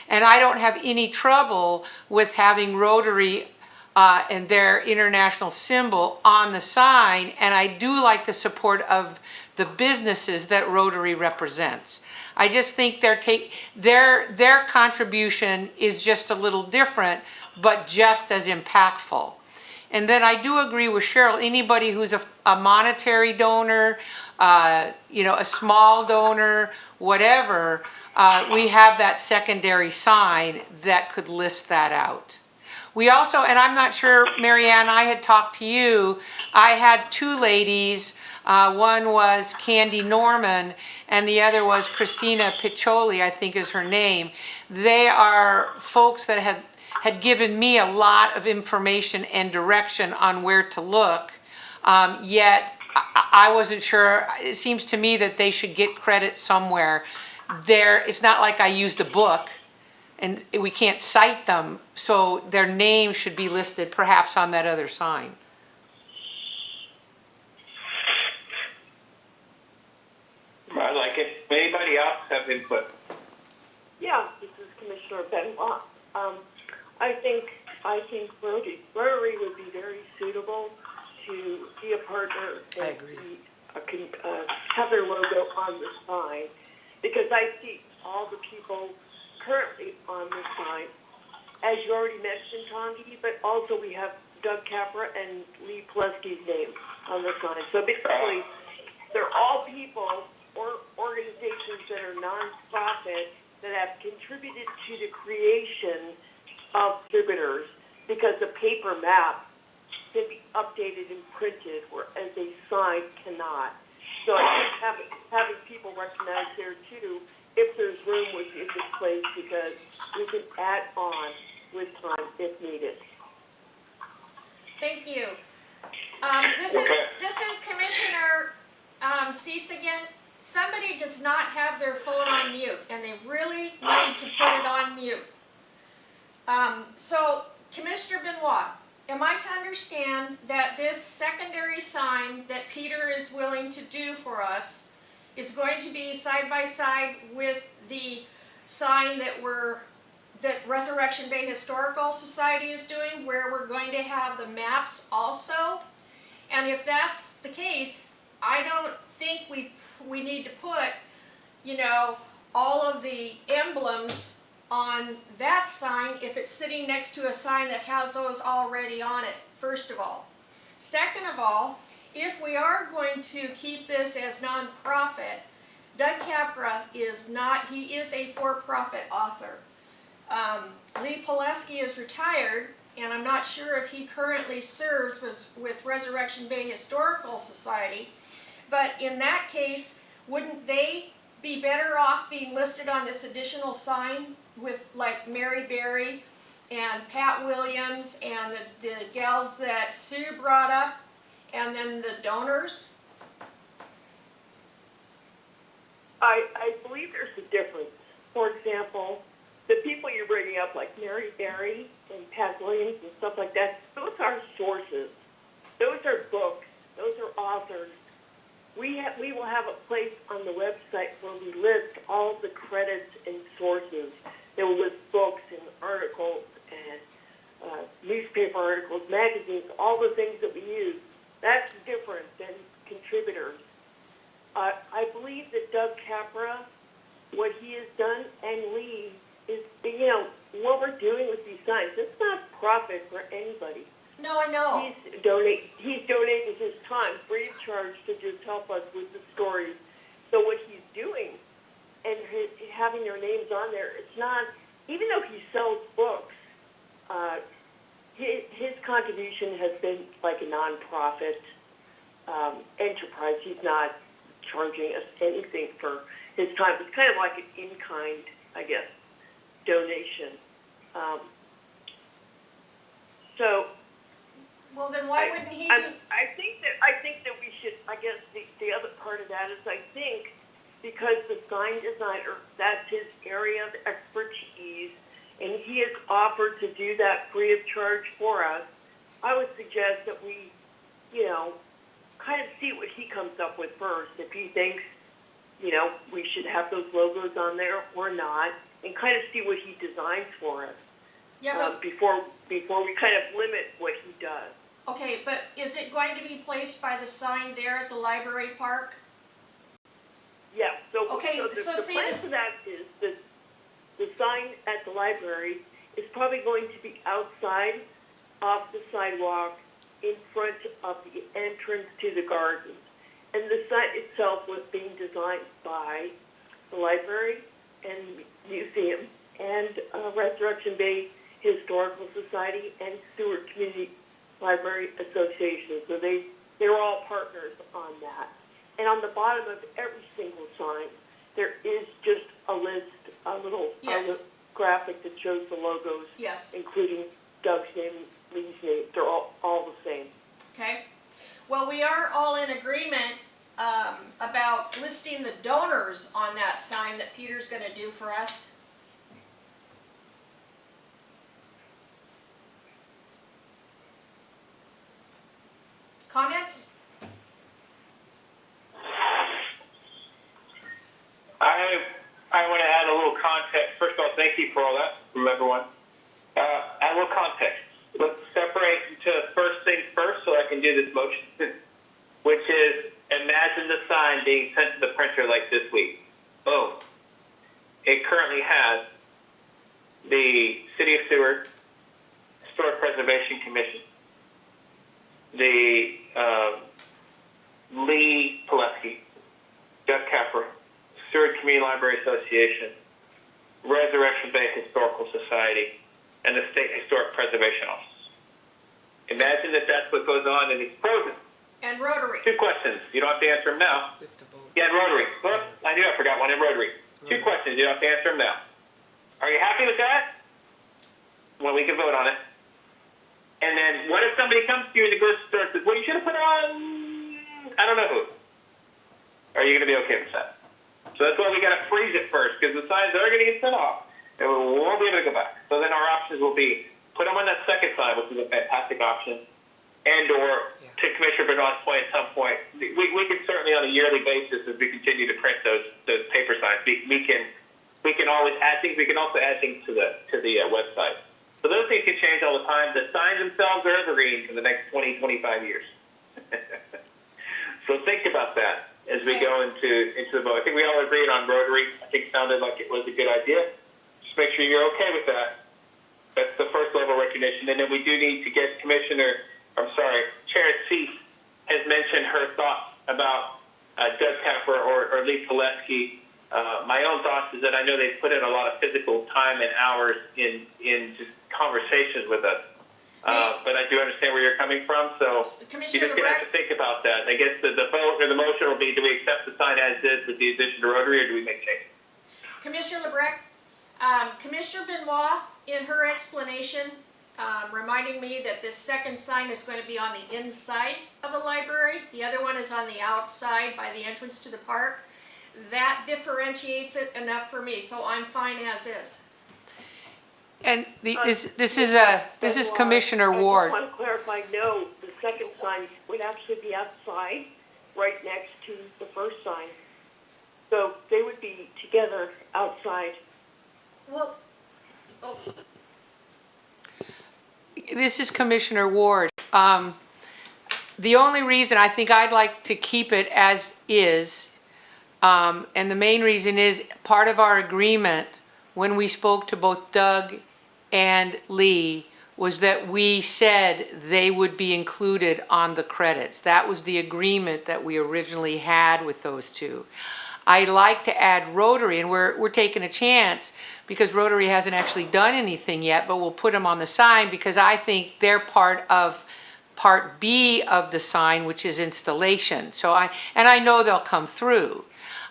And I don't have any trouble with having Rotary and their international symbol on the sign, and I do like the support of the businesses that Rotary represents. I just think their contribution is just a little different, but just as impactful. And then I do agree with Cheryl, anybody who's a monetary donor, you know, a small donor, whatever, we have that secondary sign that could list that out. We also, and I'm not sure, Marianne, I had talked to you, I had two ladies, one was Candy Norman and the other was Christina Piccioli, I think is her name. They are folks that had given me a lot of information and direction on where to look, yet I wasn't sure. It seems to me that they should get credit somewhere. It's not like I used a book and we can't cite them, so their name should be listed perhaps on that other sign. I like it. Anybody else have input? Yeah, this is Commissioner Benoit. I think Rotary would be very suitable to be a partner I and agree. have their logo on the sign, because I see all the people currently on the sign, as you already mentioned, Tongi, but also we have Doug Capra and Lee Plesky's name on the sign. So basically, they're all people or organizations that are nonprofit that have contributed to the creation of exhibitors, because the paper map can be updated and printed, whereas a sign cannot. So I think having people recognize there too, if there's room within this place, because we can add on with time if needed. Thank you. This is Commissioner Cease again. Somebody does not have their phone on mute, and they really need to put it on mute. So, Commissioner Benoit, am I to understand that this secondary sign that Peter is willing to do for us is going to be side by side with the sign that Resurrection Bay Historical Society is doing, where we're going to have the maps also? And if that's the case, I don't think we need to put, you know, all of the emblems on that sign if it's sitting next to a sign that has those already on it, first of all. Second of all, if we are going to keep this as non-profit, Doug Capra is not, he is a for-profit author. Lee Plesky is retired, and I'm not sure if he currently serves with Resurrection Bay Historical Society, but in that case, wouldn't they be better off being listed on this additional sign with like Mary Berry and Pat Williams and the gals that Sue brought up, and then the donors? I believe there's a difference. For example, the people you're bringing up, like Mary Berry and Pat Williams and stuff like that, those are sources. Those are books. Those are authors. We will have a place on the website where we list all the credits and sources. They will list books and articles and newspaper articles, magazines, all the things that we use. That's different than contributors. I believe that Doug Capra, what he has done, and Lee, is, you know, what we're doing with these signs, it's not profit for anybody. No, I know. He's donating his time free of charge to just help us with the stories. So what he's doing and having their names on there, it's not, even though he sells books, his contribution has been like a nonprofit enterprise. He's not charging us anything for his time. It's kind of like an in-kind, I guess, donation. So. Well, then why wouldn't he be? I think that we should. I guess the other part of that is, I think, because the sign designer, that's his area of expertise, and he has offered to do that free of charge for us. I would suggest that we, you know, kind of see what he comes up with first. If he thinks, you know, we should have those logos on there or not, and kind of see what he designs for us. Yeah, before we kind of limit what he does. okay, but is it going to be placed by the sign there at the library park? Yeah. So okay, so the see plan this. for that is that the sign at the library is probably going to be outside, off the sidewalk, in front of the entrance to the gardens, and the site itself was being designed by the library and museum and Resurrection Bay Historical Society and Stewart Community Library Association. So they're all partners on that. And on the bottom of every single sign, there is just a list, a little graphic that shows the logos, Yes. including Doug's name, Lee's name. They're all the same. Okay. Well, we are all in agreement about listing the donors on that sign that Peter's going to do for us. context. First of all, thank you for all that from everyone. Add a little context. Let's separate into first things first so I can do this motion, which is imagine the sign being sent to the printer like this week. Boom. It currently has the City of Seward, Historic Preservation Commission, the Lee Pileski, Jeff Capper, Seward Community Library Association, Resurrection Bay Historical Society, and the State Historic Preservation Office. Imagine that that's what goes on, and it's frozen. And Rotary. 2 questions. You don't have to answer them now. Yeah, and Rotary. Well, I knew I forgot one in Rotary. 2 questions. You don't have to answer them now. Are you happy with that? Well, we can vote on it. And then what if somebody comes to you in the grocery store and says, well, you should have put it on, I don't know who. Are you going to be okay with that? So that's why we got to freeze it first, because the signs are going to get sent off, and we won't be able to go back. So then our options will be put them on that second sign, which is a fantastic option, and or to Commissioner Benoit's point, at some point, we can certainly on a yearly basis, as we continue to print those paper signs, we can always add things. We can also add things to the website. So those things can change all the time. The signs themselves are evergreen for the next 20, 25 years. So think about that as we go into the vote. I think we all agreed on Rotary. I think it sounded like it was a good idea. Just make sure you're okay with that. That's the first level of recognition. And then we do need to get Chair Cease has mentioned her thoughts about Doug Capper or Lee Pileski. My own thoughts is that I know they put in a lot of physical time and hours in just conversations with us. But I do understand where you're coming from, so you're just going to have to think about that. I guess the vote or the motion will be, do we accept the sign as is with the addition to Rotary, or do we make changes? Commissioner Lebrecht, Commissioner Benoit, in her explanation, reminding me that this second sign is going to be on the inside of the library. The other one is on the outside by the entrance to the park. That differentiates it enough for me, so I'm fine as is. And this is Commissioner Ward. I just want to clarify, no, the second sign would actually be outside, right next to the first sign. So they would be together outside. Well, oh. This is Commissioner Ward. The only reason I think I'd like to keep it as is, and the main reason is part of our agreement when we spoke to both Doug and Lee was that we said they would be included on the credits. That was the agreement that we originally had with those two. I'd like to add Rotary, and we're taking a chance because Rotary hasn't actually done anything yet, but we'll put them on the sign because I think they're part of Part B of the sign, which is installation. So I know they'll come through.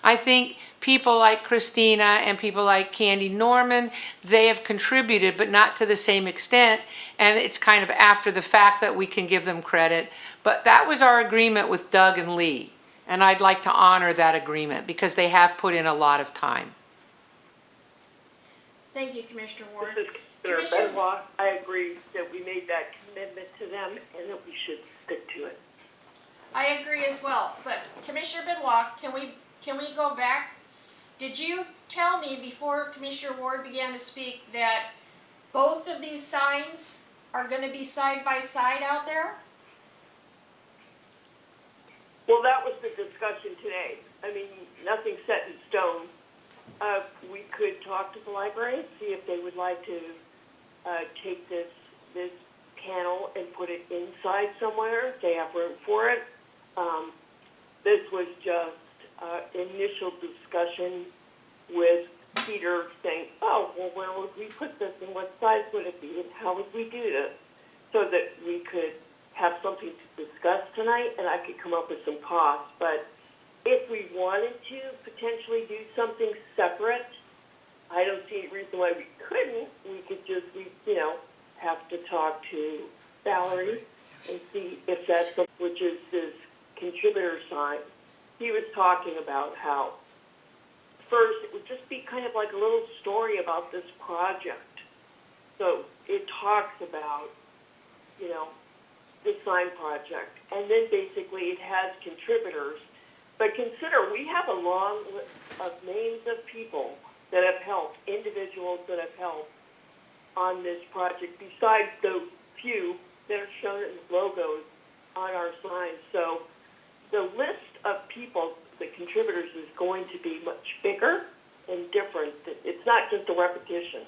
I think people like Christina and people like Candy Norman, they have contributed, but not to the same extent. And it's kind of after the fact that we can give them credit. But that was our agreement with Doug and Lee. And I'd like to honor that agreement because they have put in a lot of time. Thank you, Commissioner Ward. This is Commissioner Benoit. I agree that we made that commitment to them and that we should stick to it. I agree as well, but Commissioner Benoit, can we go back? Did you tell me before Commissioner Ward began to speak that both of these signs are going to be side by side out there? Well, that was the discussion today. I mean, nothing's set in stone. We could talk to the library and see if they would like to take this panel and put it inside somewhere, if they have room for it. This was just initial discussion with Peter saying, oh, well, where would we put this and what size would it be and how would we do this? So that we could have something to discuss tonight and I could come up with some costs. But if we wanted to potentially do something separate, I don't see any reason why we couldn't. We could just, have to talk to Valerie and see if that's, which is this contributor sign. He was talking about how first it would just be kind of like a little story about this project. So it talks about, the sign project. And then basically it has contributors. But consider, we have a long list of names of people that have helped, individuals that have helped on this project, besides the few that are shown as logos on our signs. So the list of people, the contributors, is going to be much bigger and different. It's not just a repetition.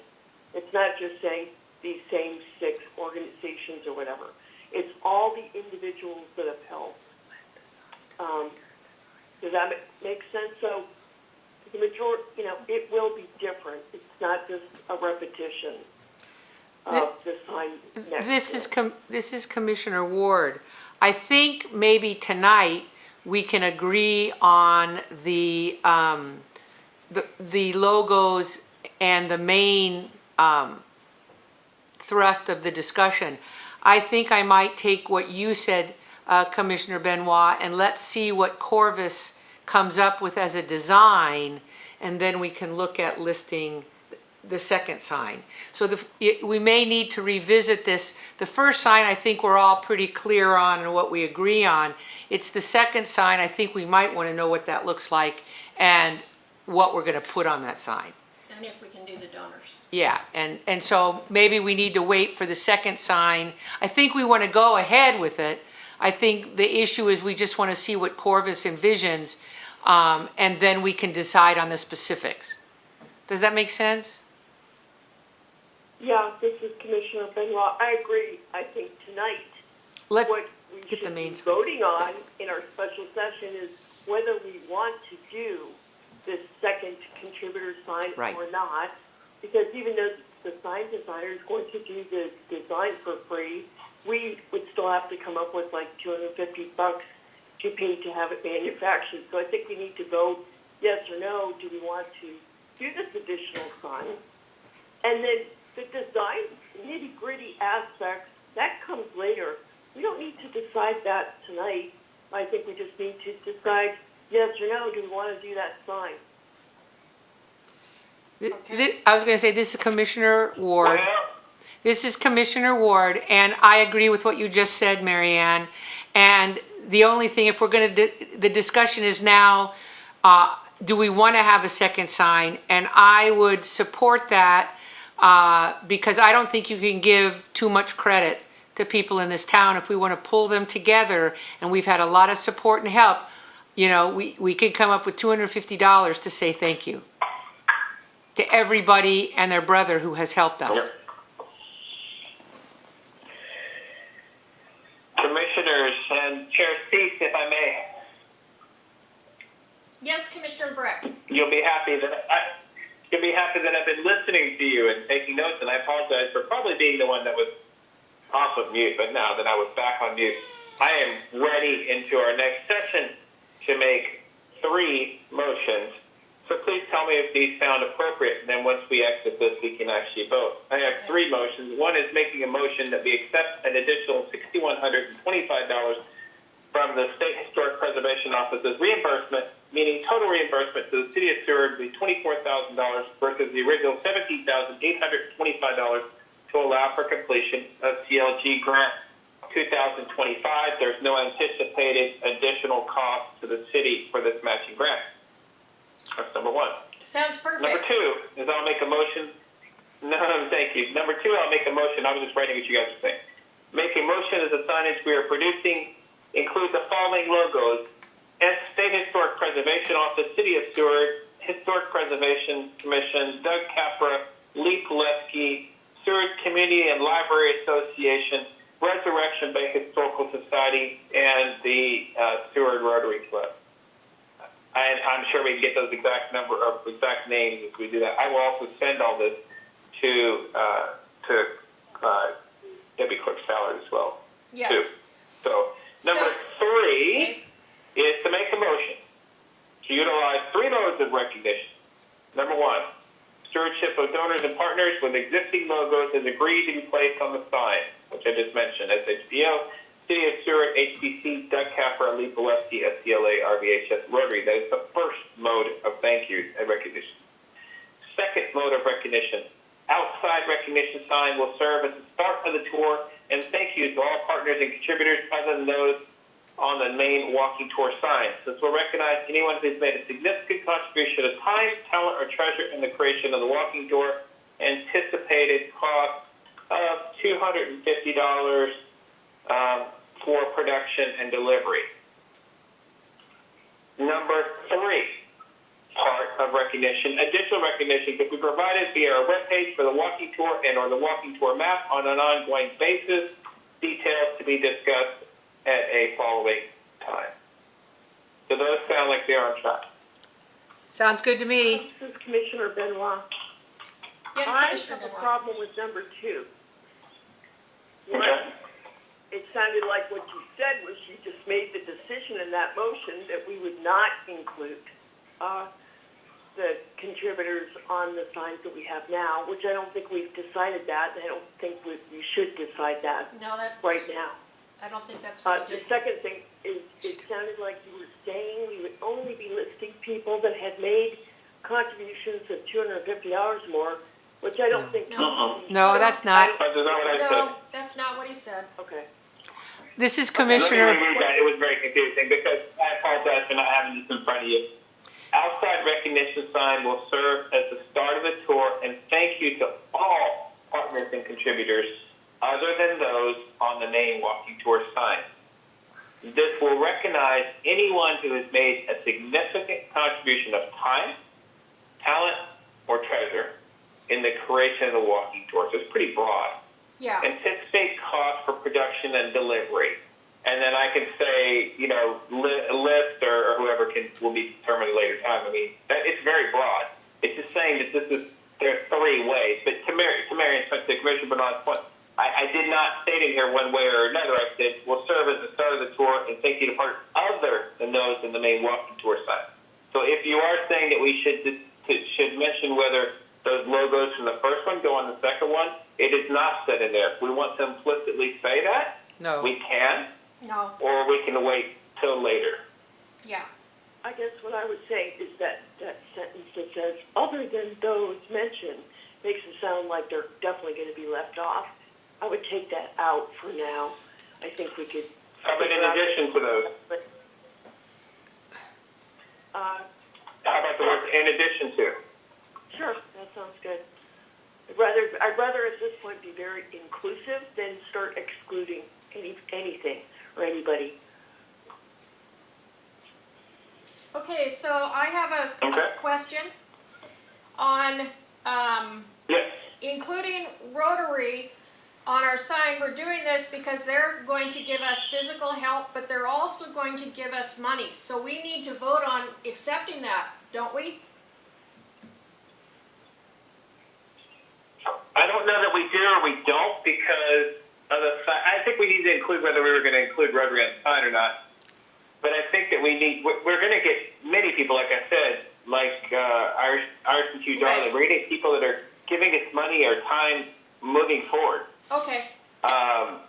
It's not just saying these same 6 organizations or whatever. It's all the individuals that have helped. Does that make sense? So the majority, it will be different. It's not just a repetition of the sign next to it. This is Commissioner Ward. I think maybe tonight we can agree on the logos and the main thrust of the discussion. I think I might take what you said, Commissioner Benoit, and let's see what Corvus comes up with as a design, and then we can look at listing the second sign. So we may need to revisit this. The first sign, I think we're all pretty clear on and what we agree on. It's the second sign, I think we might want to know what that looks like and what we're going to put on that sign. And if we can do the donors. Yeah, and so maybe we need to wait for the second sign. I think we want to go ahead with it. I think the issue is we just want to see what Corvus envisions, and then we can decide on the specifics. Does that make sense? Yeah, this is Commissioner Benoit. I agree. I think tonight Let what we get should the main be sign. voting on in our special session is whether we want to do this second contributor sign Right. or not. Because even though the sign designer is going to do the design for free, we would still have to come up with like $250 to pay to have it manufactured. So I think we need to vote yes or no. Do we want to do this additional sign? And then the design nitty-gritty aspects, that comes later. We don't need to decide that tonight. I think we just need to decide yes or no. Do we want to do that sign? I was going to say, this is Commissioner Ward. Well, This is Commissioner Ward, and I agree with what you just said, Marianne. And the only thing, if we're going to, the discussion is now, do we want to have a second sign? And I would support that because I don't think you can give too much credit to people in this town. If we want to pull them together, and we've had a lot of support and help, we could come up with $250 to say thank you to everybody and their brother who has helped us. Yep. Commissioners and Chair Cease, if I may, Yes, Commissioner Breck. you'll be happy that I've been listening to you and taking notes, and I apologize for probably being the one that was off of mute, but now that I was back on mute, I am ready into our next session to make 3 motions. So please tell me if these sound appropriate, and then once we exit this, we can actually vote. I have 3 motions. One is making a motion that we accept an additional $6,125 from the State Historic Preservation Office's reimbursement, meaning total reimbursement to the City of Seward would be $24,000 versus the original $17,825 to allow for completion of CLG Grant 2025. There's no anticipated additional cost to the city for this matching grant. That's number 1. Sounds perfect. Number 2 is I'll make a motion. No, thank you. Number 2, I'll make a motion. I was just writing what you guys were saying. Make a motion as the signage we are producing include the following logos: State Historic Preservation Office, City of Seward, Historic Preservation Commission, Doug Capra, Lee Pileski, Seward Community and Library Association, Resurrection Bay Historical Society, and the Seward Rotary Club. And I'm sure we can get those exact names as we do that. I will also send all this to Debbie Clerk Fowler as well. Yes. Too. So number 3 is to make a motion to utilize 3 modes of recognition. Number 1, stewardship of donors and partners with existing logos is agreed to be placed on the sign, which I just mentioned: SHPO, City of Seward, HBC, Doug Capra, Lee Pileski, SCLA, RVHS, Rotary. That is the first mode of thank you and recognition. Second mode of recognition: outside recognition sign will serve as the start of the tour and thank you to all partners and contributors other than those on the main walking tour signs. This will recognize anyone who's made a significant contribution of time, talent, or treasure in the creation of the walking tour. Anticipated cost of $250 for production and delivery. Number 3 part of recognition, additional recognition can be provided via our webpage for the walking tour and or the walking tour map on an ongoing basis. Details to be discussed at a following time. So those sound like they're on track. Sounds good to me. This is Commissioner Benoit. Yes, I Commissioner have a Benoit. problem with number 2. One, Okay. it sounded like what you said was you just made the decision in that motion that we would not include the contributors on the signs that we have now, which I don't think we've decided that, and I don't think we should decide that No, that, right now. I don't think that's what we The did. second thing is, it sounded like you were saying we would only be listing people that had made contributions of $250 more, which I don't think. No, that's not. But that's not what I said. No, that's not what he said. Okay. This is Let me Commissioner. remove that. It was very confusing because I apologize for not having this in front of you. Outside recognition sign will serve as the start of the tour, and thank you to all partners and contributors other than those on the main walking tour sign. This will recognize anyone who has made a significant contribution of time, talent, or treasure in the creation of the walking tour. So it's pretty broad. Yeah. Anticipate cost for production and delivery. And then I can say, list or whoever will be determined at a later time. I mean, it's very broad. It's just saying that there are 3 ways. But to Commissioner Bernard's point, I did not state in here one way or another. I said, will serve as the start of the tour and take you to part other than those in the main walking tour sign. So if you are saying that we should mention whether those logos from the first one go on the second one, it is not said in there. If we want to implicitly say that, No. we can. No, Or we can wait till later. yeah. I guess what I would say is that sentence that says, other than those mentioned, makes it sound like they're definitely going to be left off. I would take that out for now. I think we could. But in addition to those, But, how about the word in addition to? sure, that sounds good. I'd rather at this point be very inclusive than start excluding anything or anybody. Okay, so I have a Okay. question on Yes. including Rotary on our sign. We're doing this because they're going to give us physical help, but they're also going to give us money. So we need to vote on accepting that, don't we? I don't know that we do or we don't because of the fact, I think we need to include whether we were going to include Rotary on the sign or not. But I think that we're going to get many people, like I said, like Irish and Hugh Darley. Right. We're going to get people that are giving us money or time moving forward. Okay, Are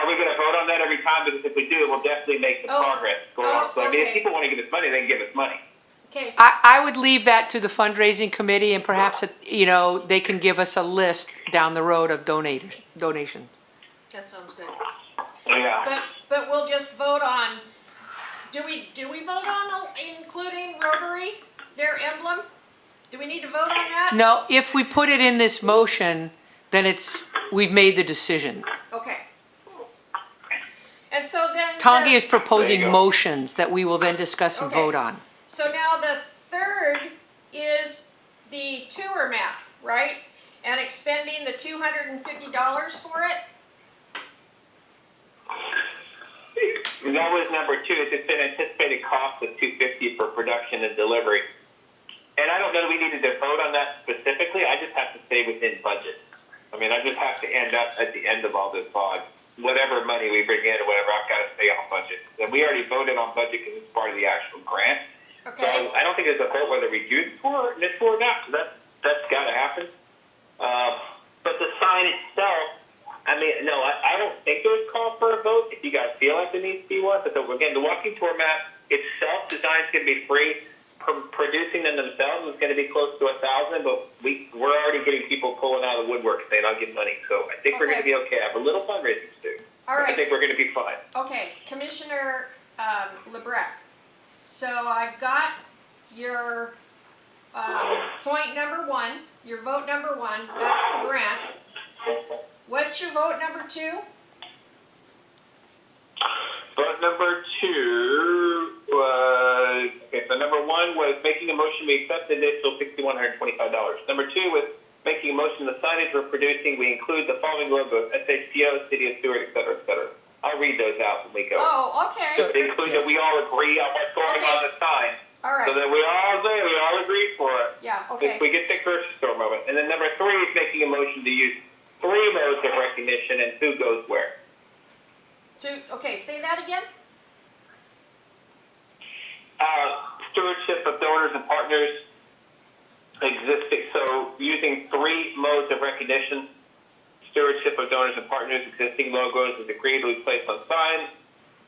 we going to vote on that every time? Because if we do, we'll definitely make the Oh. progress go on. So I mean, if Okay. people want to give us money, they can give us money. okay, I would leave that to the fundraising committee and perhaps, they can give us a list down the road of donation. that sounds good. Yeah. But we'll just vote on, do we vote on including Rotary, their emblem? Do we need to vote on that? No, if we put it in this motion, then we've made the decision. Okay. And so then. Tongi is There proposing you go. motions that we will then discuss and Okay. vote on. So now the third is the tour map, right? And expending the $250 for it? That was number 2. It's an anticipated cost of $250 for production and delivery. And I don't know that we needed to vote on that specifically. I just have to stay within budget. I mean, I just have to end up at the end of all this log. Whatever money we bring in or whatever, I've got to stay on budget. And we already voted on budget because it's part of the actual grant. Okay. So I don't think there's a vote whether we do this tour or not. So that's got to happen. But the sign itself, I mean, no, I don't think there's call for a vote if you guys feel like there needs to be one. But again, the walking tour map itself, design's going to be free. Producing them themselves is going to be close to $1,000, but we're already getting people pulling out of the woodwork saying, I'll give money. So I think we're going to be okay. I have a little fundraising to do. All right. I think we're going to be fine. Okay, Commissioner LeBrec. So I've got your point number one, your vote number one, that's the grant. What's your vote number two? Vote number two was, okay, so number one was making a motion we accept the initial $6,125. Number two was making a motion the signage we're producing, we include the following logos, SHPO, City of Stewart, et cetera, et cetera. I'll read those out when we go. Oh, okay. So- They include that we all agree on what's going on the sign. All right. So that we all agree for it. Yeah, okay. If we get the grocery store moment. And then number three is making a motion to use 3 modes of recognition and who goes where. Okay, say that again? Stewardship of donors and partners existing. So using 3 modes of recognition. Stewardship of donors and partners, existing logos is agreed to be placed on signs.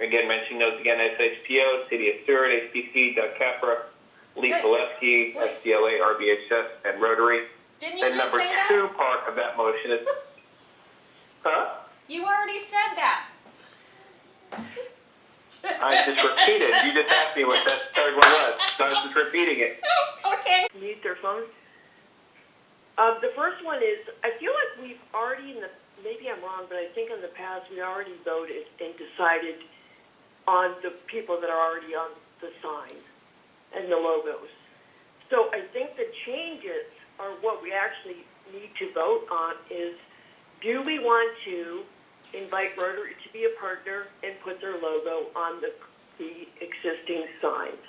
Again, mentioning those again, SHPO, City of Stewart, HPC, Doug Capra, Lee Good. Pileski, SDLA, RBHS, and Rotary. Didn't you And just number say that? 2 part of that motion is, huh? You already said that. I just repeated. You just asked me what that third one was, so I was just repeating it. Okay. Mute their phones. The first one is, I feel like we've already, maybe I'm wrong, but I think in the past we already voted and decided on the people that are already on the sign and the logos. So I think the changes, or what we actually need to vote on, is do we want to invite Rotary to be a partner and put their logo on the existing signs,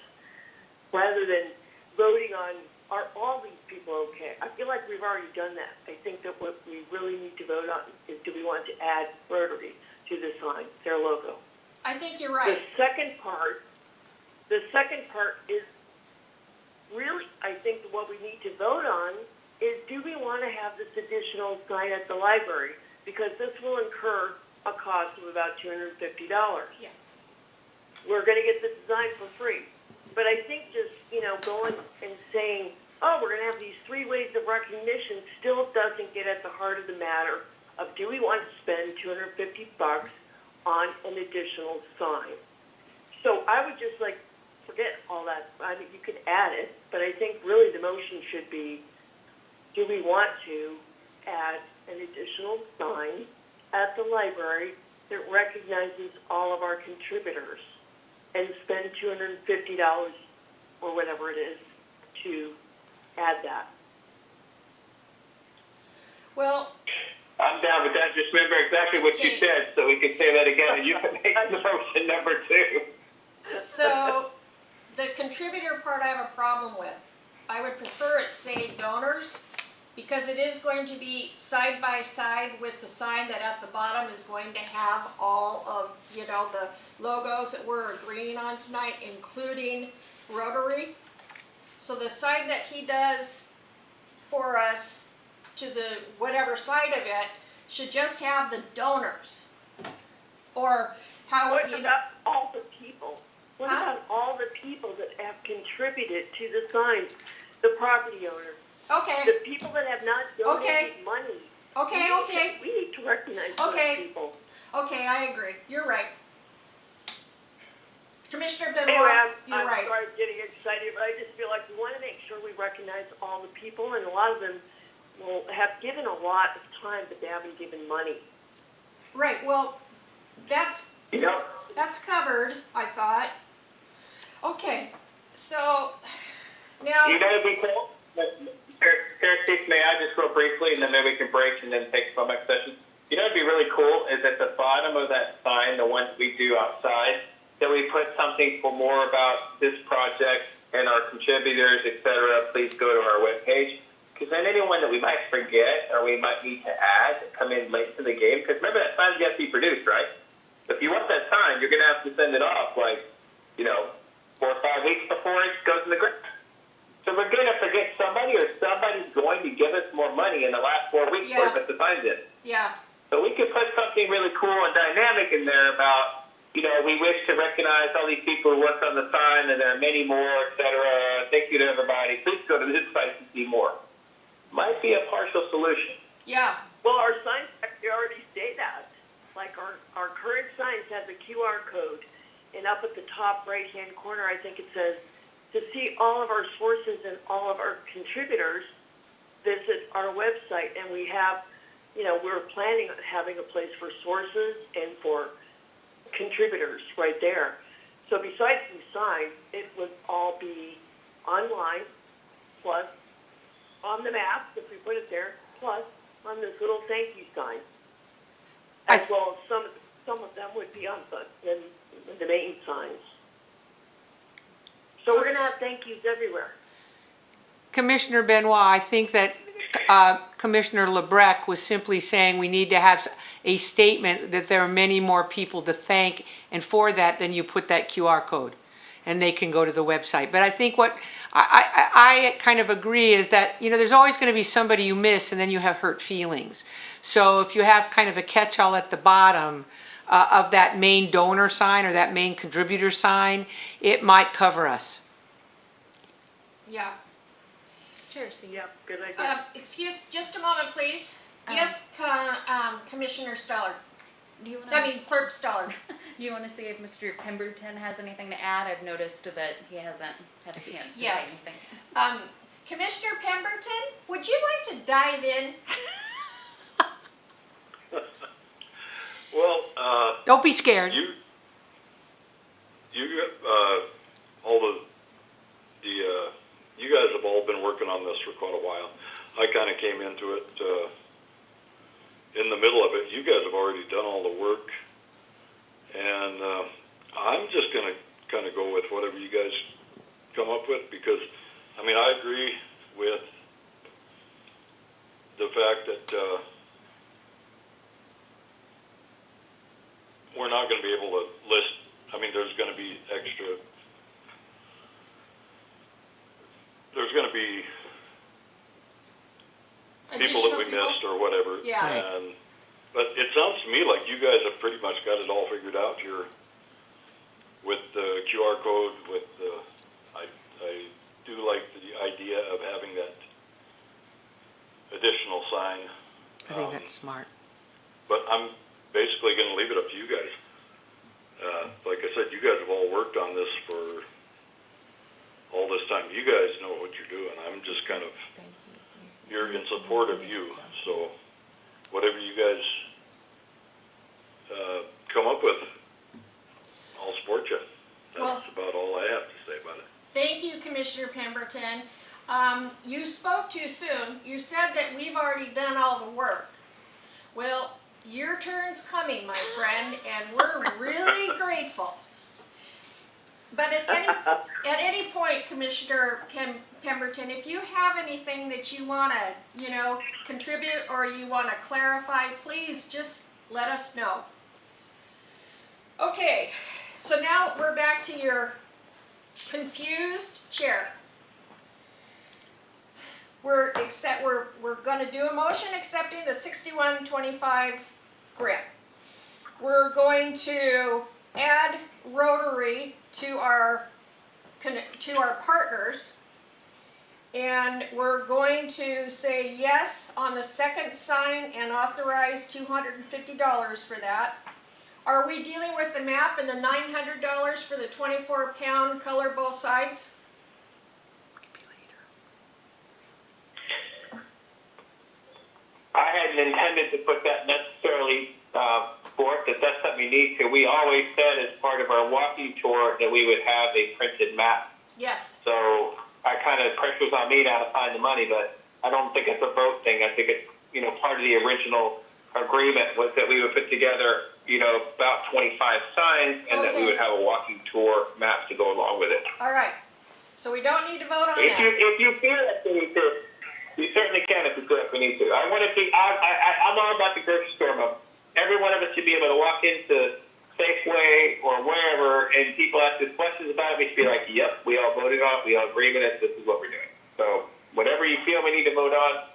rather than voting on, are all these people okay? I feel like we've already done that. I think that what we really need to vote on is, do we want to add Rotary to the sign, their logo? I think you're right. The second part is really, I think what we need to vote on is, do we want to have this additional sign at the library? Because this will incur a cost of about $250. Yeah. We're going to get the design for free. But I think just, going and saying, oh, we're going to have these 3 ways of recognition still doesn't get at the heart of the matter of, do we want to spend $250 on an additional sign? So I would just forget all that. I mean, you can add it, but I think really the motion should be, do we want to add an additional sign at the library that recognizes all of our contributors and spend $250 or whatever it is to add that? Well, I'm down with that. Just remember exactly what you Okay. said, so we can say that again, and you can make the motion number 2. so the contributor part I have a problem with. I would prefer it say donors, because it is going to be side by side with the sign that at the bottom is going to have all of, the logos that we're agreeing on tonight, including Rotary. So the sign that he does for us to the whatever side of it should just have the donors. Or how, What about all the people? What Huh? about all the people that have contributed to the signs? The property owners, okay, the people that have not donated Okay. money. okay. We need to recognize Okay. those people. Okay, I agree. You're right. Commissioner Anyway, Benoit, you're I'm right. sorry I'm getting excited, but I just feel like we want to make sure we recognize all the people, and a lot of them will have given a lot of time, but they haven't given money. Right, well, that's covered, I thought. Okay, so now, You know what would be cool? Steve, may I just real briefly, and then maybe we can break and then take some next session. You know what would be really cool is at the bottom of that sign, the ones we do outside, that we put something for more about this project and our contributors, et cetera. Please go to our webpage. Because then anyone that we might forget or we might need to add come in late to the game. Because remember, that sign's got to be produced, right? If you want that sign, you're going to have to send it off 4 or 5 weeks before it goes in the ground. So we're going to forget somebody, or somebody's going to give us more money in the last 4 weeks before we put the signs in. yeah, So we could put something really cool and dynamic in there about, we wish to recognize all these people who worked on the sign, and there are many more, et cetera. Thank you to everybody. Please go to this site to see more. Might be a partial solution. yeah, Well, our signs actually already say that. Like our current signs have the QR code, and up at the top right-hand corner, I think it says, to see all of our sources and all of our contributors, visit our website. And we have, we're planning on having a place for sources and for contributors right there. So besides the sign, it would all be online, plus on the map, if we put it there, plus on this little thank you sign. As well as some of them would be on the main signs. So we're going to have thank yous everywhere. Commissioner Benoit, I think that Commissioner Lebrecq was simply saying we need to have a statement that there are many more people to thank, and for that, then you put that QR code, and they can go to the website. But I think what I kind of agree is that, there's always going to be somebody you miss, and then you have hurt feelings. So if you have kind of a catch-all at the bottom of that main donor sign or that main contributor sign, it might cover us. Yeah. Chair Cease. Yep, good idea. Excuse, just a moment, please. Yes, Commissioner Stoller. Clerk Stoller. Do you want to see if Mr. Pemberton has anything to add? I've noticed that he hasn't had a chance to Yes. say anything. Commissioner Pemberton, would you like to dive in? Well, Don't be scared. you all you guys have all been working on this for quite a while. I kind of came into it in the middle of it. You guys have already done all the work, and I'm just going to kind of go with whatever you guys come up with, because, I agree with the fact that we're not going to be able to list. There's going to be extra. There's going to be people that we missed or whatever. Yeah. And, but it sounds to me like you guys have pretty much got it all figured out here with the QR code. With the, I do like the idea of having that additional sign. I think that's smart. But I'm basically going to leave it up to you guys. Like I said, you guys have all worked on this for all this time. You guys know what you're doing. I'm just kind of here in support of you. So whatever you guys come up with, I'll support you. That's about all I have to say about it. Thank you, Commissioner Pemberton. You spoke too soon. You said that we've already done all the work. Well, your turn's coming, my friend, and we're really grateful. But at any point, Commissioner Pemberton, if you have anything that you want to, contribute or you want to clarify, please just let us know. Okay, so now we're back to your confused chair. We're going to do a motion accepting the 6125 grant. We're going to add Rotary to our partners, and we're going to say yes on the second sign and authorize $250 for that. Are we dealing with the map and the $900 for the 24-pound color both sides? I hadn't intended to put that necessarily forth, that that's something we need to. We always said as part of our walking tour that we would have a printed map. Yes. So I kind of, pressure's on me now to find the money, but I don't think it's a vote thing. I think it's, part of the original agreement was that we would put together, about 25 signs, and that we would have a walking tour map to go along with it. All right. So we don't need to vote on that. If you feel that we need to, you certainly can if you feel like we need to. I'm all about the grocery store mode. Every one of us should be able to walk into Safeway or wherever, and people ask us questions about it, we should be like, yep, we all voted on it, we all agree with it, this is what we're doing. So whatever you feel we need to vote on,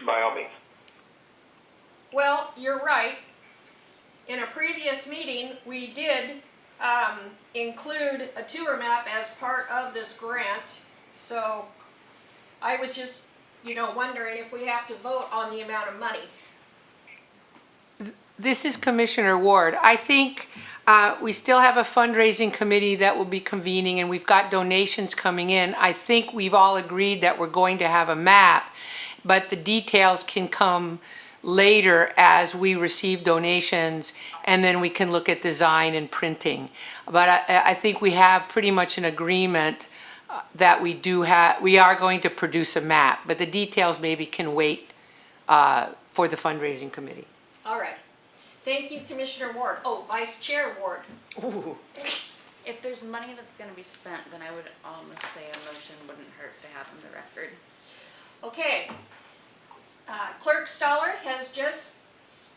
by all means. Well, you're right. In a previous meeting, we did include a tour map as part of this grant. So I was just, wondering if we have to vote on the amount of money. This is Commissioner Ward. I think we still have a fundraising committee that will be convening, and we've got donations coming in. I think we've all agreed that we're going to have a map, but the details can come later as we receive donations, and then we can look at design and printing. But I think we have pretty much an agreement that we are going to produce a map, but the details maybe can wait for the fundraising committee. All right. Thank you, Commissioner Ward. Oh, Vice Chair Ward. Ooh. If there's money that's gonna be spent, then I would almost say a motion wouldn't hurt to have in the record. Okay. Clerk Stoller has just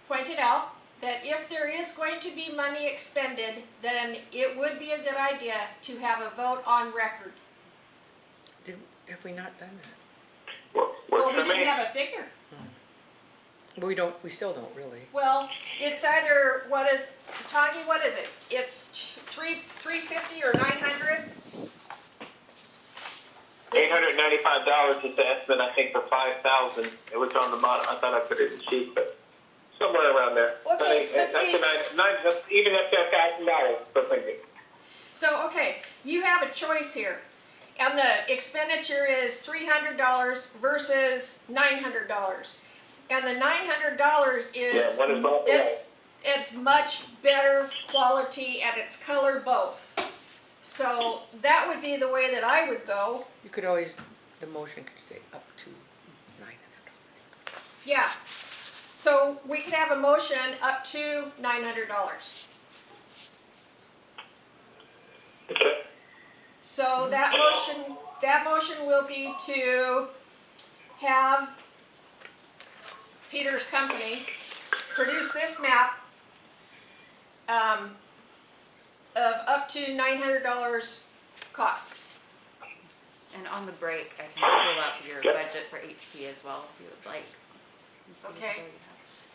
pointed out that if there is going to be money expended, then it would be a good idea to have a vote on record. Have we not done that? Well, Works we for didn't me. have a figure. We still don't really. Well, it's either, Tongi, what is it? It's $350 or $900? $895 is the estimate, I think, for 5,000. It was on the bottom. I thought I put it in the sheet, but somewhere around there. Okay, But let's that's see. even up to $1,000 for thinking. So, okay, you have a choice here. And the expenditure is $300 versus $900. And the $900 is, what is both? it's much better quality and it's color both. So that would be the way that I would go. You could always, the motion could say up to $900. Yeah. So we could have a motion up to $900. Okay. So that motion will be to have Peter's company produce this map of up to $900 cost. And on the break, I can pull up your Yep. budget for HP as well, if you would like. And see what Okay.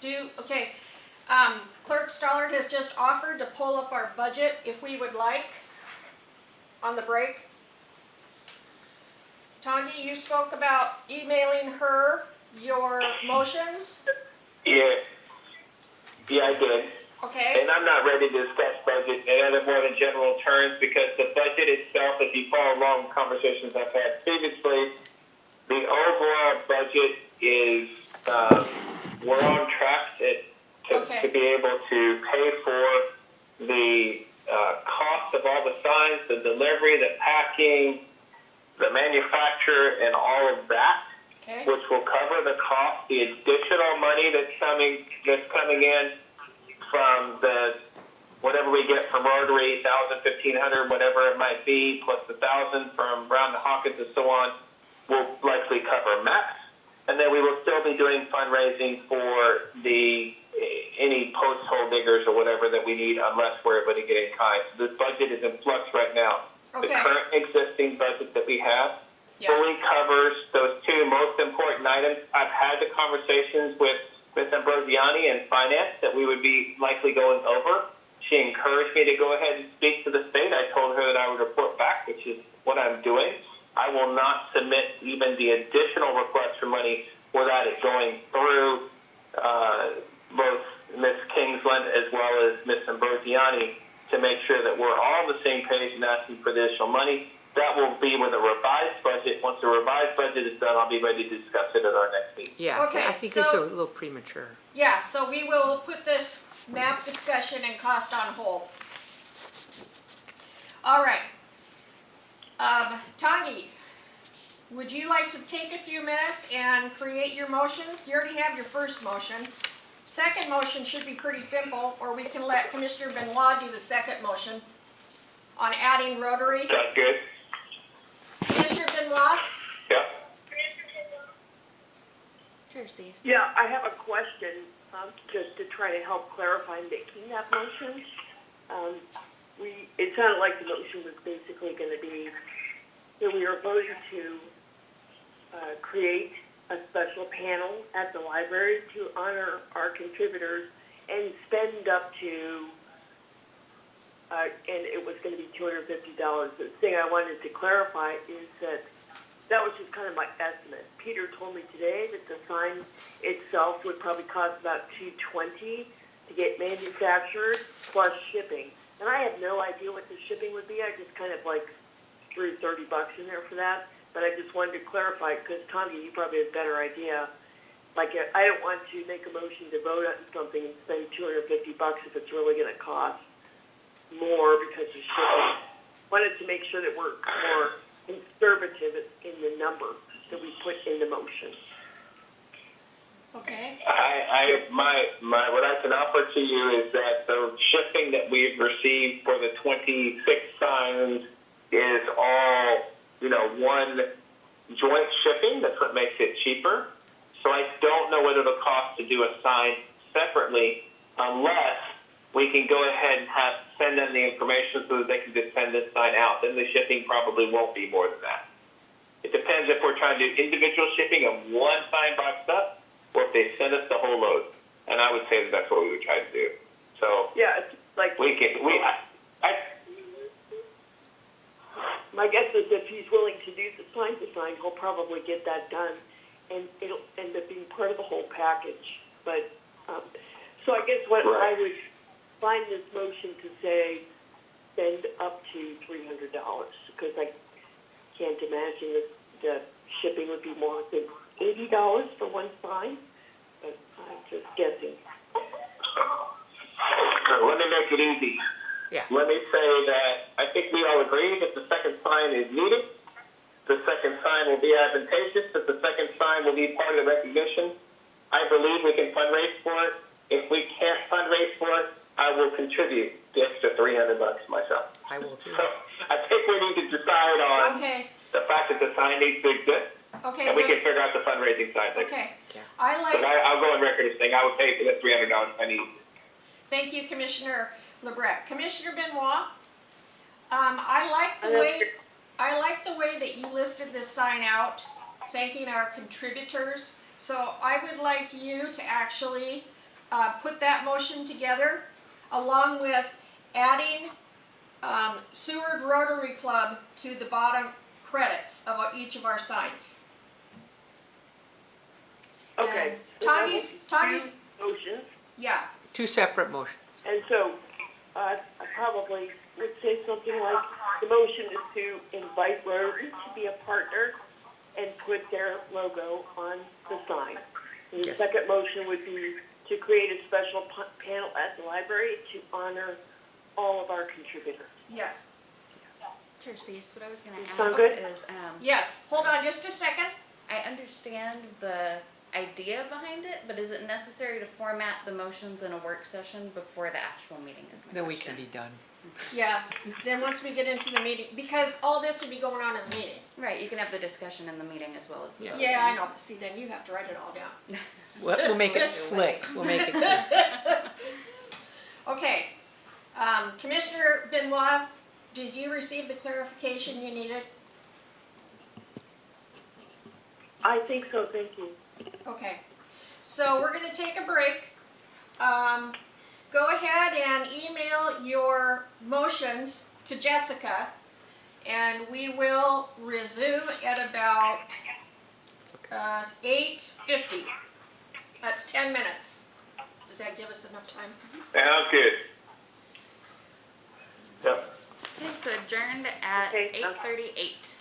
you have. Okay, Clerk Stollard has just offered to pull up our budget if we would like on the break. Tongi, you spoke about emailing her your motions, Yeah, I did. okay? And I'm not ready to discuss budget in other more than general terms because the budget itself, if you follow along conversations I've had previously, the overall budget is, we're on track to be able to pay for the cost of all the signs, the delivery, the packing, the manufacture, and all of that, Okay, which will cover the cost, the additional money that's coming in from the whatever we get from Rotary, 1,000, 1,500, whatever it might be, plus the 1,000 from Brown to Hawkins and so on, will likely cover maps. And then we will still be doing fundraising for any post hole diggers or whatever that we need, unless we're able to get in kind. So this budget is in flux right now. The okay, current existing budget that we have yeah, fully covers those two most important items. I've had the conversations with Ms. Ambrosiani in finance that we would be likely going over. She encouraged me to go ahead and speak to the state. I told her that I would report back, which is what I'm doing. I will not submit even the additional request for money without it going through both Ms. Kingsland as well as Ms. Ambrosiani to make sure that we're all on the same page and asking for additional money. That will be with a revised budget. Once the revised budget is done, I'll be ready to discuss it at our next meeting. Yeah, Okay, I think it's a so- little premature. yeah, so we will put this map discussion and cost on hold. All right. Tongi, would you like to take a few minutes and create your motions? You already have your first motion. Second motion should be pretty simple, or we can let Commissioner Benoit do the second motion on adding Rotary. Sounds good? Commissioner Benoit? Yeah. Sure, Cease. Yeah, I have a question, just to try to help clarify making that motion. It sounded like the motion was basically going to be that we are voting to create a special panel at the library to honor our contributors and spend up to, and it was going to be $250. The thing I wanted to clarify is that was just kind of my estimate. Peter told me today that the sign itself would probably cost about $220. to get manufactured plus shipping. And I have no idea what the shipping would be. I just kind of like threw $30 in there for that. But I just wanted to clarify, because Tommy, you probably have a better idea. Like, I don't want to make a motion to vote on something and spend $250 if it's really going to cost more because of shipping. Wanted to make sure that we're more conservative in the number that we put in the motion. Okay. What I can offer to you is that the shipping that we've received for the 26 signs is all, one joint shipping. That's what makes it cheaper. So I don't know what it'll cost to do a sign separately unless we can go ahead and send them the information so that they can just send this sign out. Then the shipping probably won't be more than that. It depends if we're trying to do individual shipping of one sign boxed up or if they send us the whole load. And I would say that that's what we would try to do. So Yeah, it's like my guess is if he's willing to do the sign design, he'll probably get that done, and it'll end up being part of the whole package. But so I guess what I would find this motion to say spend up to $300 because I can't imagine that the shipping would be more than $80 for one sign. But I'm just guessing. let me make it easy. Yeah. Let me say that I think we all agree that the second sign is needed. The second sign will be advantageous, that the second sign will be part of the recognition. I believe we can fundraise for it. If we can't fundraise for it, I will contribute the extra $300 myself. I will too. So I think we need to decide on the fact that the sign needs to exist, Okay. and we can figure out the fundraising side. Okay. Yeah. But I'll go on record as saying I would pay for that $300 if I need it. Thank you, Commissioner Lebrecq. Commissioner Benoit, I like the way that you listed this sign out, thanking our contributors. So I would like you to actually put that motion together, along with adding Seward Rotary Club to the bottom credits of each of our signs. Okay. And Tanya's, motions. yeah. Two separate motions. And so I probably would say something like the motion is to invite Rotary to be a partner and put their logo on the sign. And the Yes. second motion would be to create a special panel at the library to honor all of our contributors. Yes. Chair Cease, what I was going to Sound ask good? is, Yes. Hold on just a second. I understand the idea behind it, but is it necessary to format the motions in a work session before the actual meeting is my Then we question. can be done. Yeah. Then once we get into the meeting, because all this would be going on in the meeting. Right, you can have the discussion in the meeting as well as the vote. Yeah, I know. But see, then you have to write it all down. We'll make it slick. We'll make it clear. Okay. Commissioner Benoit, did you receive the clarification you needed? I think so, thank you. Okay. So we're going to take a break. Go ahead and email your motions to Jessica, and we will resume at about 8:50. That's 10 minutes. Does that give us enough time? Sounds good. Yep. Okay, so adjourned at Okay, 8:38.